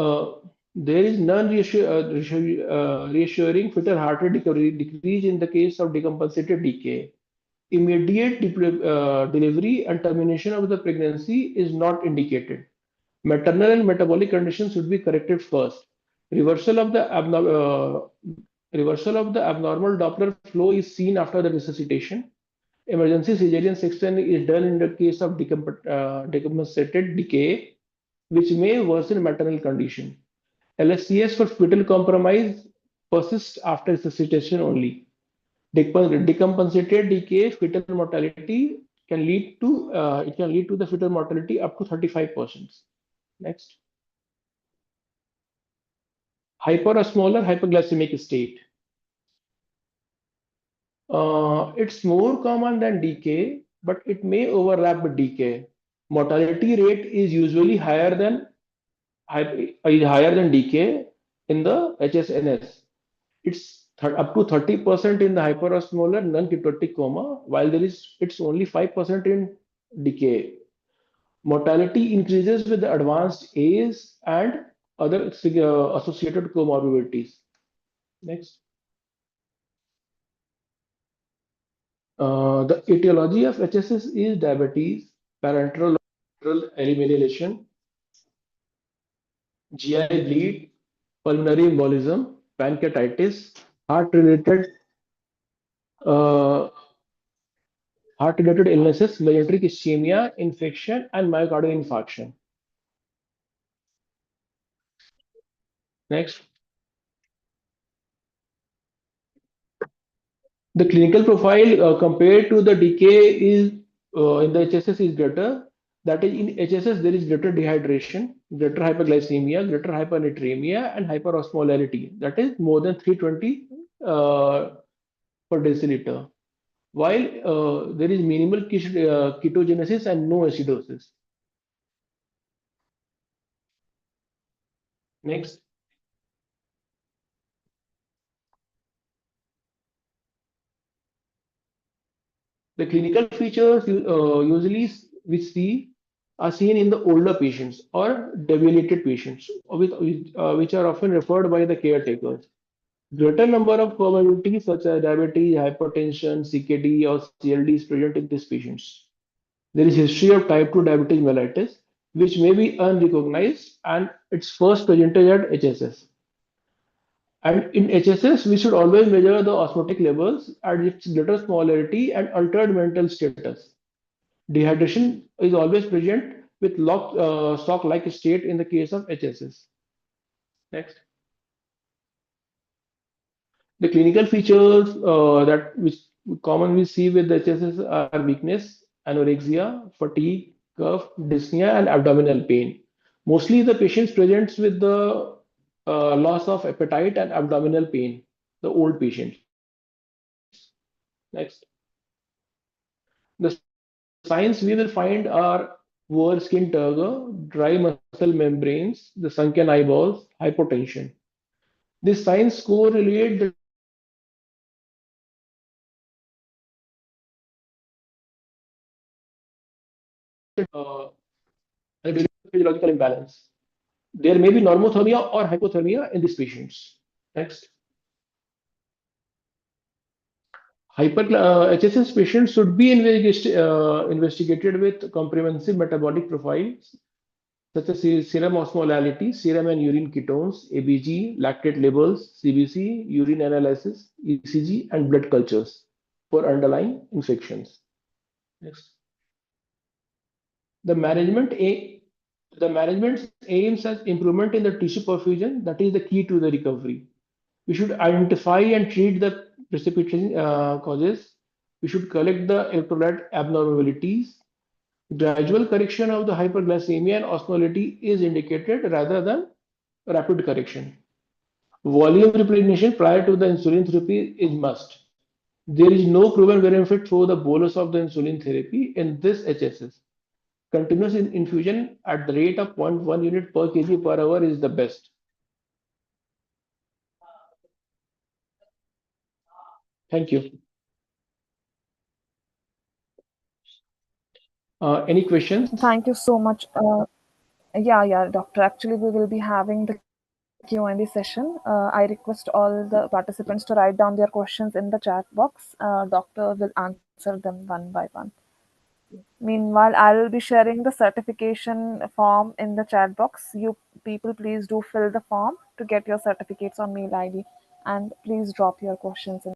reassuring fetal heart rate decrease in the case of decompensated DKA. Immediate delivery and termination of the pregnancy is not indicated. Maternal and metabolic conditions should be corrected first. Reversal of the abnormal Doppler flow is seen after the resuscitation. Emergency cesarean section is done in the case of decompensated DKA, which may worsen maternal condition. LSCS for fetal compromise persists after resuscitation only. Decompensated DKA fetal mortality can lead to the fetal mortality up to 35%. Next. Hyperosmolar hyperglycemic state. It's more common than DKA, but it may overlap with DKA. Mortality rate is usually higher than DKA in the HSNS. It's up to 30% in the hyperosmolar non-ketotic coma, while it's only 5% in DKA. Mortality increases with the advanced age and other associated comorbidities. Next. The etiology of HSS is diabetes, parenteral elimination, GI bleed, pulmonary embolism, pancreatitis, heart-related uh, illnesses, mesenteric ischemia, infection, and myocardial infarction. Next. The clinical profile compared to the DKA is in the HSS is greater. That is, in HSS there is greater dehydration, greater hyperglycemia, greater hypernatremia, and hyperosmolarity. That is more than 320 per deciliter. While there is minimal ketogenesis and no acidosis. Next. The clinical features usually we see are seen in the older patients or debilitated patients, which are often referred by the caretakers. Greater number of comorbidities such as diabetes, hypertension, CKD, or CLD is present in these patients. There is history of type 2 diabetes mellitus, which may be unrecognized, and it's first presented at HSS. And in HSS, we should always measure the osmotic levels at its greater osmolarity and altered mental status. Dehydration is always present with shock-like state in the case of HSS. Next. The clinical features that which commonly see with the HSS are weakness, anorexia, fatigue, cough, dyspnea, and abdominal pain. Mostly the patients presents with the loss of appetite and abdominal pain, the old patients. Next. The signs we will find are poor skin turgor, dry muscle membranes, the sunken eyeballs, hypotension. These signs correlate the physiological imbalance. There may be normothermia or hypothermia in these patients. Next. HSS patients should be investigated with comprehensive metabolic profiles such as serum osmolality, serum and urine ketones, ABG, lactate levels, CBC, urine analysis, ECG, and blood cultures for underlying infections. Next. The management aims at improvement in the tissue perfusion. That is the key to the recovery. We should identify and treat the precipitation causes. We should collect the electrolyte abnormalities. Gradual correction of the hyperglycemia and osmolality is indicated rather than rapid correction. Volume repletion prior to the insulin therapy is must. There is no proven benefit for the bolus of the insulin therapy in this HSS. Continuous infusion at the rate of 0.1 unit per kg per hour is the best. Thank you. Any questions? Thank you so much. Yeah, doctor. Actually, we will be having the Q&A session. I request all the participants to write down their questions in the chat box. Doctor will answer them one by one. Meanwhile, I will be sharing the certification form in the chat box. You people, please do fill the form to get your certificates on mail ID, and please drop your questions in.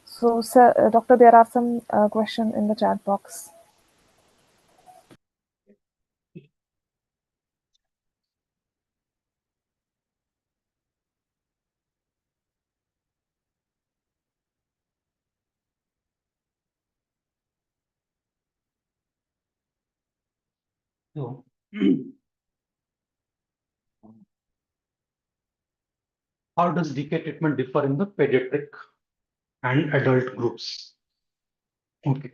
So, sir, doctor, there are some questions in the chat box. So, how does DKA treatment differ in the pediatric and adult groups? Okay.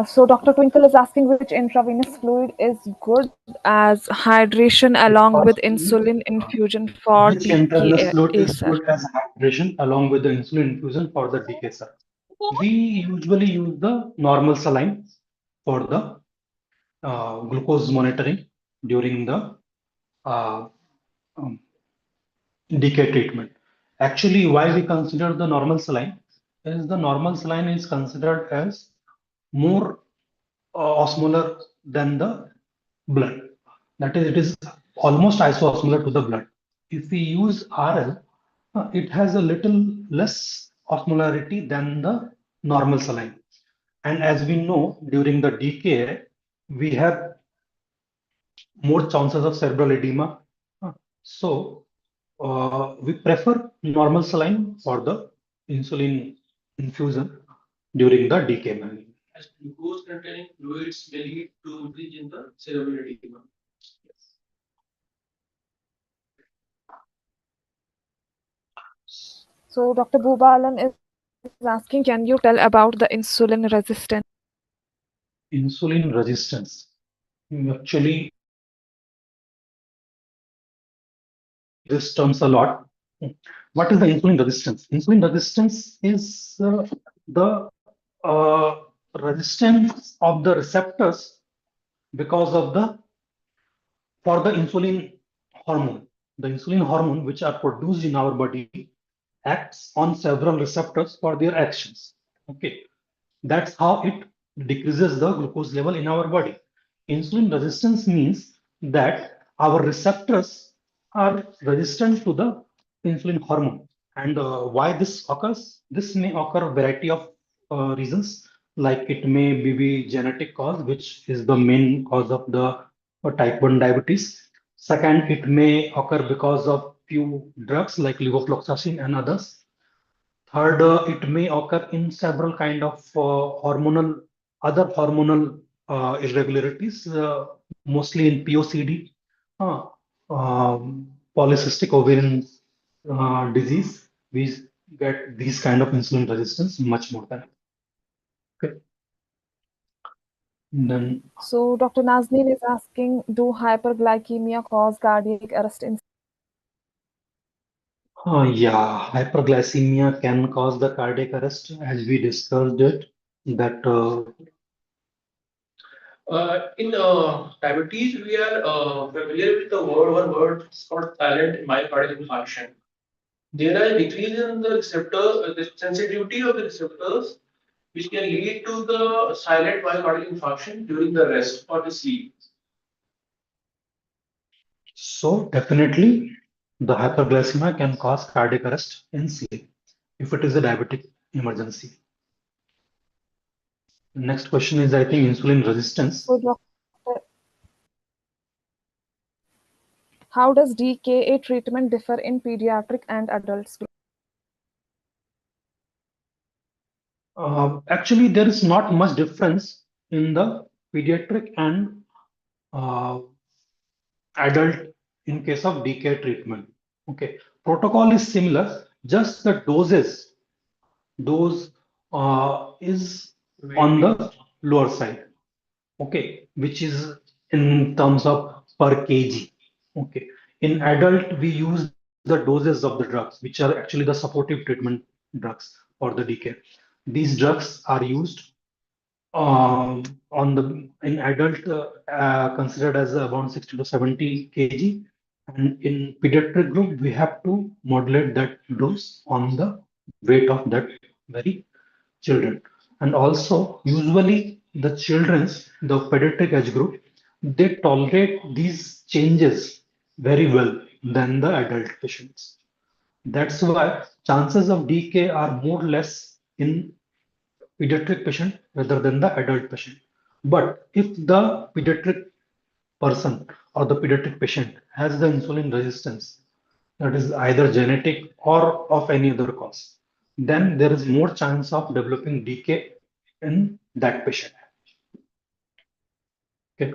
So Dr. Twinkle is asking which intravenous fluid is good as hydration along with insulin infusion for Which intravenous fluid DKA, is sir? good as hydration along with the insulin infusion for the DKA, sir? We usually use the normal saline for the glucose monitoring during the uh, um, DKA treatment. Actually, why we consider the normal saline is the normal saline is considered as more osmolar than the blood. That is, it is almost isoosmolar to the blood. If we use RL, it has a little less osmolarity than the normal saline. And as we know, during the DKA, we have more chances of cerebral edema. So we prefer normal saline for the insulin infusion during the DKA management. As glucose containing fluids may lead to increase in the cerebral edema. So Dr. Bhubalan is asking, can you tell about the insulin resistance? Insulin resistance. Actually, this terms a lot. What is the insulin resistance? Insulin resistance is the resistance of the receptors because of the for the insulin hormone. The insulin hormone, which are produced in our body, acts on several receptors for their actions. Okay, that's how it decreases the glucose level in our body. Insulin resistance means that our receptors are resistant to the insulin hormone. And why this occurs? This may occur a variety of reasons, like it may be genetic cause, which is the main cause of the type 1 diabetes. Second, it may occur because of few drugs like levofloxacin and others. Third, it may occur in several kind of other hormonal irregularities, mostly in POCD, uh, polycystic ovarian disease. We get these kind of insulin resistance much more than. Okay. Then, So Dr. Nazneen is asking, do hyperglycemia cause cardiac arrest in? yeah, hyperglycemia can cause the cardiac arrest, as we discussed it. That In diabetes, we are familiar with the one word it's called silent myocardial infarction. There are decrease in the receptor, the sensitivity of the receptors, which can lead to the silent myocardial infarction during the rest or the sleep. so definitely the hyperglycemia can cause cardiac arrest in sleep if it is a diabetic emergency. The next question is, I think, insulin resistance. So doctor, how does DKA treatment differ in pediatric and adults? Actually, there is not much difference in the pediatric and uh, adult in case of DKA treatment. Okay, protocol is similar, just the dose is on the lower side. Okay, which is in terms of per kg. Okay, in adult we use the doses of the drugs, which are actually the supportive treatment drugs for the DKA. These drugs are used on the in adult considered as around 60 to 70 kg, and in pediatric group we have to modulate that dose on the weight of that very children. And also usually the children's, the pediatric age group, they tolerate these changes very well than the adult patients. That's why chances of DK are more or less in pediatric patient rather than the adult patient. But if the pediatric person or the pediatric patient has the insulin resistance, that is either genetic or of any other cause, then there is more chance of developing DK in that patient. Okay.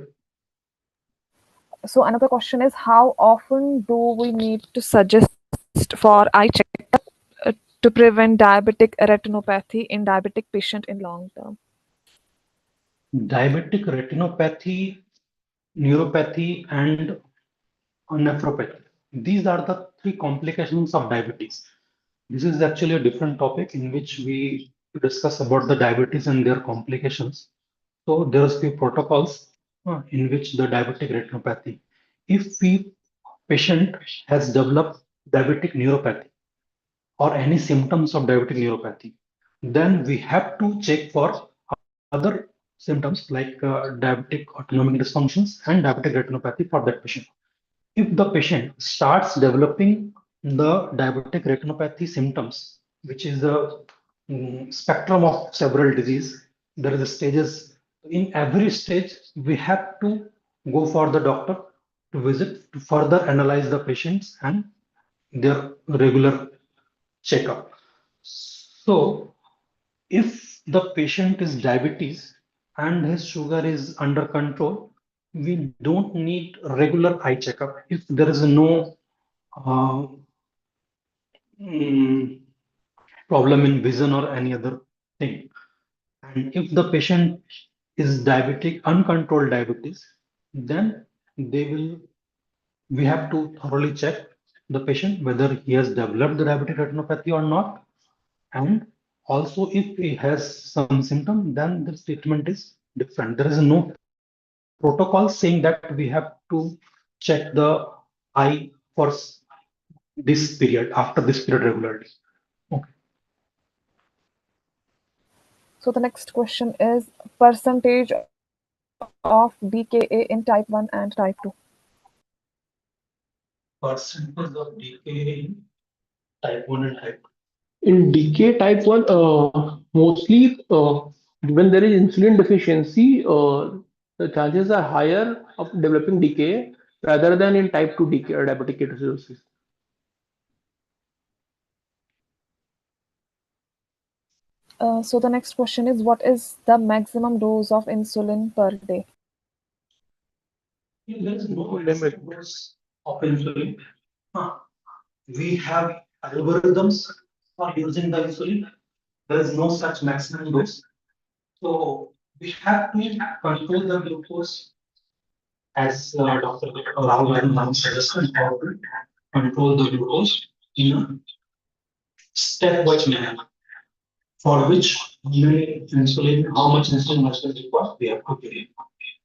So another question is, how often do we need to suggest for eye checkup to prevent diabetic retinopathy in diabetic patient in long term? Diabetic retinopathy, neuropathy, and nephropathy. These are the three complications of diabetes. This is actually a different topic in which we discuss about the diabetes and their complications. So there's few protocols in which the diabetic retinopathy. If the patient has developed diabetic neuropathy or any symptoms of diabetic neuropathy, then we have to check for other symptoms like diabetic autonomic dysfunctions and diabetic retinopathy for that patient. If the patient starts developing the diabetic retinopathy symptoms, which is a spectrum of several disease, there is a stages. In every stage, we have to go for the doctor to visit to further analyze the patients and their regular checkup. So, if the patient is diabetes and his sugar is under control, we don't need regular eye checkup if there is no uh, mm, problem in vision or any other thing. And if the patient is diabetic, uncontrolled diabetes, then they will we have to thoroughly check the patient whether he has developed the diabetic retinopathy or not. And also, if he has some symptom, then the treatment is different. There is no protocol saying that we have to check the eye for this period, after this period regularly. Okay. So the next question is, percentage of DKA in type 1 and type 2. Percentage of DKA in type 1 and type 2. In DK type 1, mostly when there is insulin deficiency, the chances are higher of developing DKA rather than in type 2 DK or diabetic ketoacidosis. So the next question is, what is the maximum dose of insulin per day? There is no limit of insulin. We have algorithms for using the insulin. There is no such maximum dose. So we have to control the glucose as Dr. Rahul and Ram suggested, how to control the glucose in a stepwise manner, for which many insulin, how much insulin must be required, we have to give.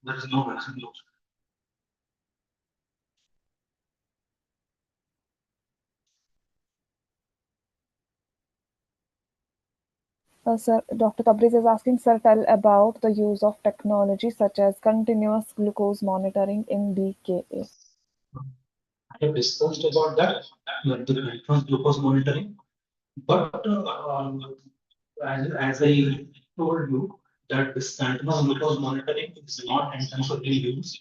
There is no maximum dose. Sir, Dr. Tabriz is asking, sir, tell about the use of technology such as continuous glucose monitoring in DKA. I have discussed about that, the continuous glucose monitoring, but as I told you, that this continuous glucose monitoring is not intensively used.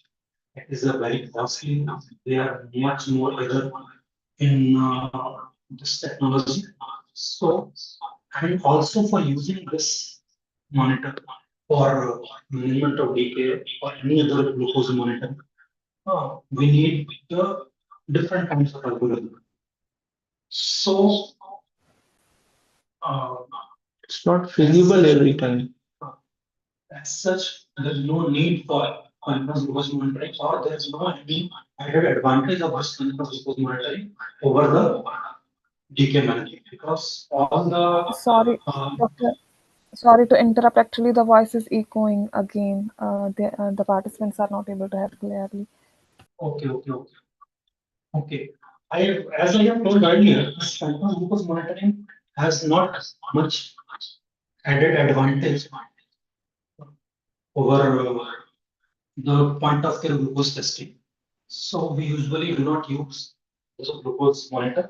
It is a very costly. They are much more error in this technology. So, and also for using this monitor for management of DKA or any other glucose monitor, we need the different kinds of algorithm. So, uh, It's not feasible every time. as such, there is no need for continuous glucose monitoring, or there is no any added advantage of this continuous glucose monitoring over the DK management, because all the Sorry, Doctor. Sorry to interrupt. Actually, the voice is echoing again. The participants are not able to hear clearly. okay. As I have told earlier, this continuous glucose monitoring has not much added advantage over the point of care glucose testing. So we usually do not use this glucose monitor,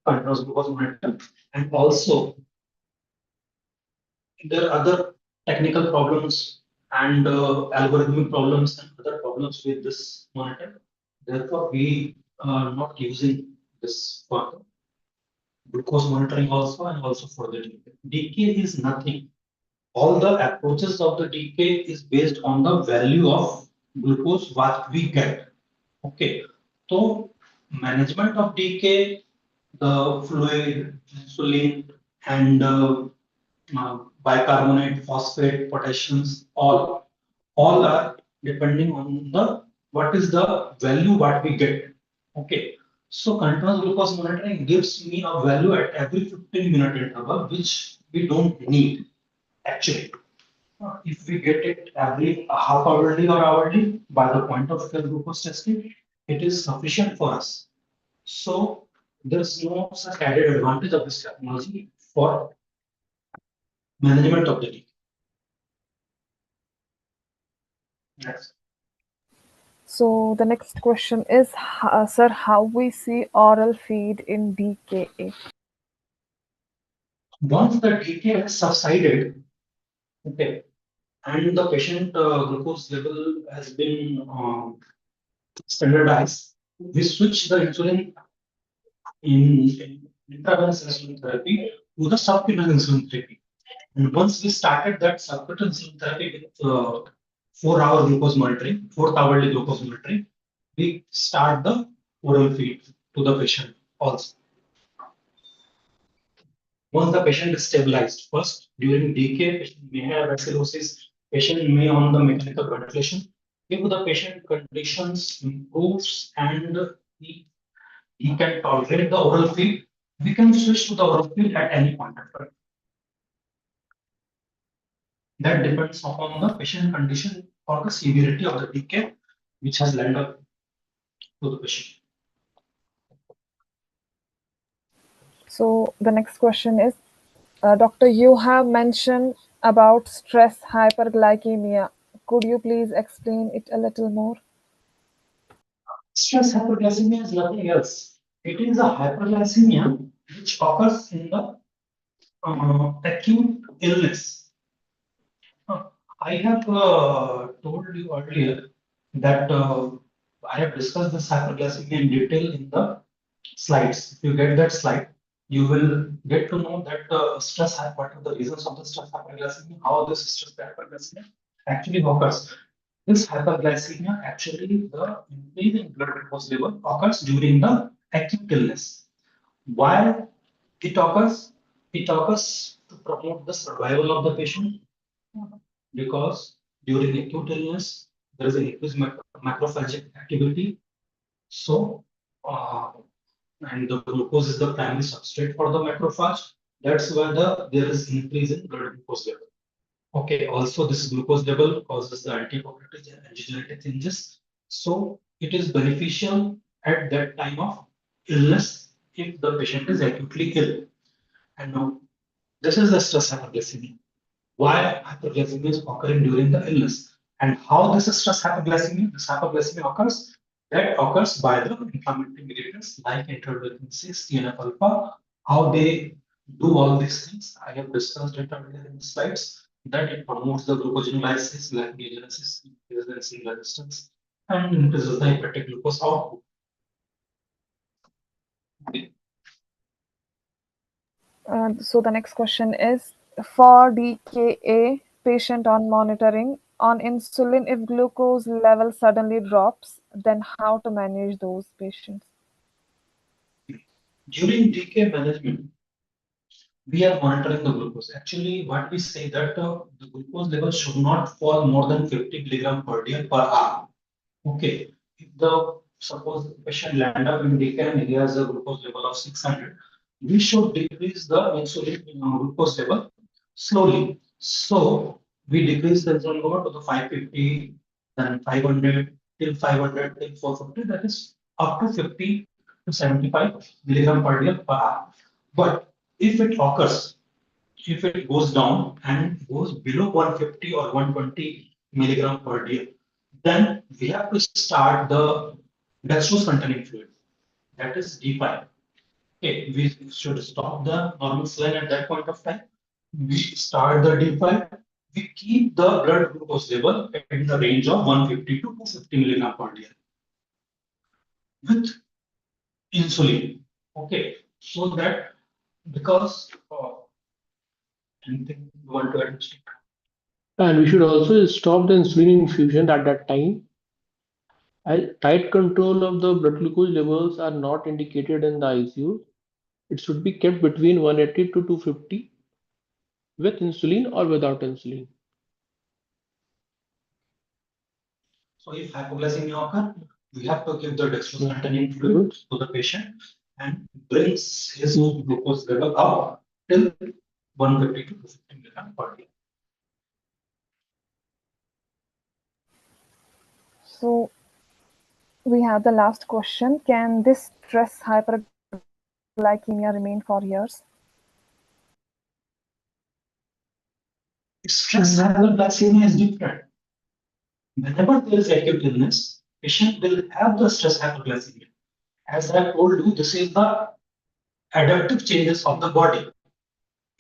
continuous glucose monitor, and also there are other technical problems and algorithmic problems and other problems with this monitor. Therefore, we are not using this for glucose monitoring also and also for the DK. DK is nothing. All the approaches of the DK is based on the value of glucose what we get. Okay, so management of DK, the fluid, insulin, and bicarbonate, phosphate, potassiums, all are depending on the what is the value what we get. Okay, so continuous glucose monitoring gives me a value at every 15-minute interval, which we don't need actually. If we get it every half hourly or hourly by the point of care glucose testing, it is sufficient for us. So there's no such added advantage of this technology for management of the leak. Next. So the next question is, sir, how we see oral feed in DKA? Once the DKA has subsided, okay, and the patient glucose level has been standardized, we switch the insulin in intravenous insulin therapy to the subcutaneous insulin therapy. And once we started that subcutaneous insulin therapy with 4-hour glucose monitoring, 4th-hourly glucose monitoring, we start the oral feed to the patient also. Once the patient is stabilized, first during DK, patient may have acidosis, patient may on the mechanical ventilation. If the patient conditions improves and he can tolerate the oral feed, we can switch to the oral feed at any point of time. That depends upon the patient condition or the severity of the DK, which has led up to the patient. So the next question is, Doctor, you have mentioned about stress hyperglycemia. Could you please explain it a little more? Stress hyperglycemia is nothing else. It is a hyperglycemia which occurs in the acute illness. I have told you earlier that I have discussed this hyperglycemia in detail in the slides. If you get that slide, you will get to know that what are the reasons of the stress hyperglycemia, how this stress hyperglycemia actually occurs. This hyperglycemia actually the increase in blood glucose level occurs during the acute illness. Why it occurs? It occurs to promote the survival of the patient because during acute illness there is an increased macrophage activity. So, and the glucose is the primary substrate for the macrophage. That's why there is increase in blood glucose level. Okay, also this glucose level causes the anti-apoptotic and angiogenic changes. So it is beneficial at that time of illness if the patient is acutely ill. And now this is the stress hyperglycemia. Why hyperglycemia is occurring during the illness and how this stress hyperglycemia, this hyperglycemia occurs, that occurs by the inflammatory mediators like interleukin 6, TNF alpha, how they do all these things. I have discussed it earlier in the slides that it promotes the glucogenolysis, glycogenesis, increases the insulin resistance, and increases the hepatic glucose output. Okay. So the next question is, for DKA patient on monitoring on insulin, if glucose level suddenly drops, then how to manage those patients? During DKA management, we are monitoring the glucose. Actually, what we say that the glucose level should not fall more than 50 milligram per day per hour. Okay, if the suppose the patient land up in DKA and he has a glucose level of 600, we should decrease the insulin glucose level slowly. So we decrease the insulin level to the 550, then 500 till 500 till 450. That is up to 50 to 75 milligram per day per hour. But if it occurs, if it goes down and goes below 150 or 120 milligram per day, then we have to start the dextrose containing fluid, that is D5. Okay, we should stop the normal saline at that point of time. We start the D5. We keep the blood glucose level in the range of 150 to 250 milligram per day with insulin. Okay, so that because anything you want to add? And we should also stop the insulin infusion at that time. As tight control of the blood glucose levels are not indicated in the ICU. It should be kept between 180 to 250 with insulin or without insulin. So if hypoglycemia occur, we have to give the dextrose containing fluid to the patient and brings his glucose level up till 150 to 250 milligram per day. So we have the last question. Can this stress hyperglycemia remain for years? Stress hyperglycemia is different. Whenever there is acute illness, patient will have the stress hyperglycemia. As I told you, this is the adaptive changes of the body.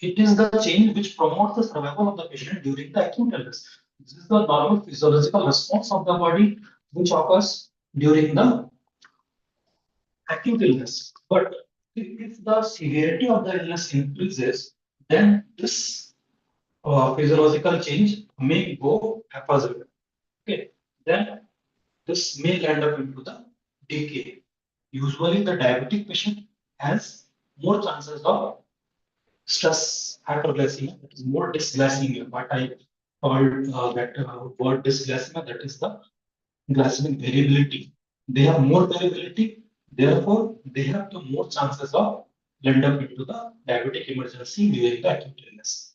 It is the change which promotes the survival of the patient during the acute illness. This is the normal physiological response of the body which occurs during the acute illness. But if the severity of the illness increases, then this physiological change may go haphazard. Okay, then this may land up into the DKA. Usually, the diabetic patient has more chances of stress hyperglycemia, that is more dysglycemia. What I called that word dysglycemia, that is the glycemic variability. They have more variability, therefore they have the more chances of land up into the diabetic emergency during the acute illness.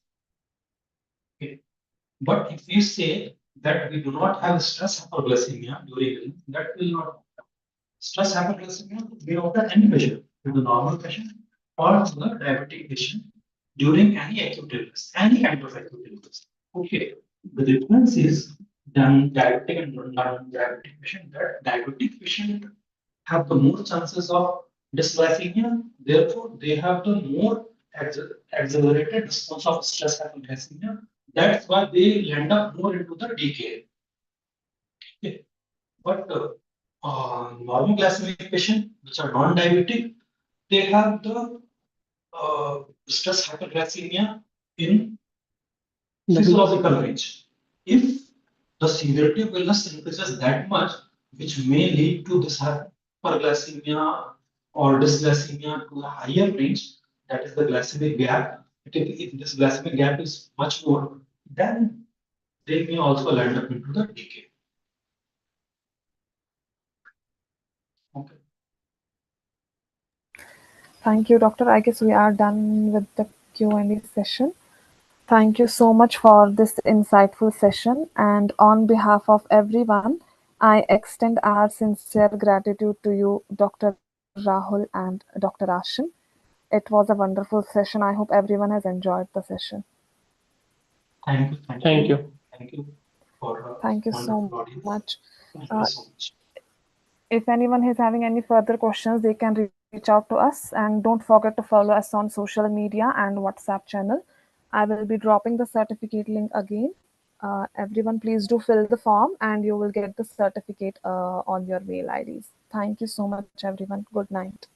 Okay. But if we say that we do not have stress hyperglycemia during illness, that will not happen. Stress hyperglycemia could be of any measure to the normal patient or to the diabetic patient during any acute illness, any kind of acute illness. Okay, the difference is than diabetic and non-diabetic patient. That diabetic patient have the more chances of dysglycemia, therefore they have the more accelerated response of stress hyperglycemia. That's why they land up more into the DKA. Okay. But normal glycemic patient, which are non-diabetic, they have the stress hyperglycemia in physiological range. If the severity of illness increases that much, which may lead to this hyperglycemia or dysglycemia to a higher range, that is the glycemic gap. If this glycemic gap is much more, then they may also land up into the DKA. Okay. Thank you, Doctor. I guess we are done with the Q&A session. Thank you so much for this insightful session. And on behalf of everyone, I extend our sincere gratitude to you, Dr. Rahul and Dr. Ashim. It was a wonderful session. I hope everyone has enjoyed the session. Thank you. Thank you. Thank you for Thank you so wonderful audience. much. Thank you so much. If anyone is having any further questions, they can reach out to us. And don't forget to follow us on social media and WhatsApp channel. I will be dropping the certificate link again. Everyone, please do fill the form and you will get the certificate on your mail IDs. Thank you so much, everyone. Good night.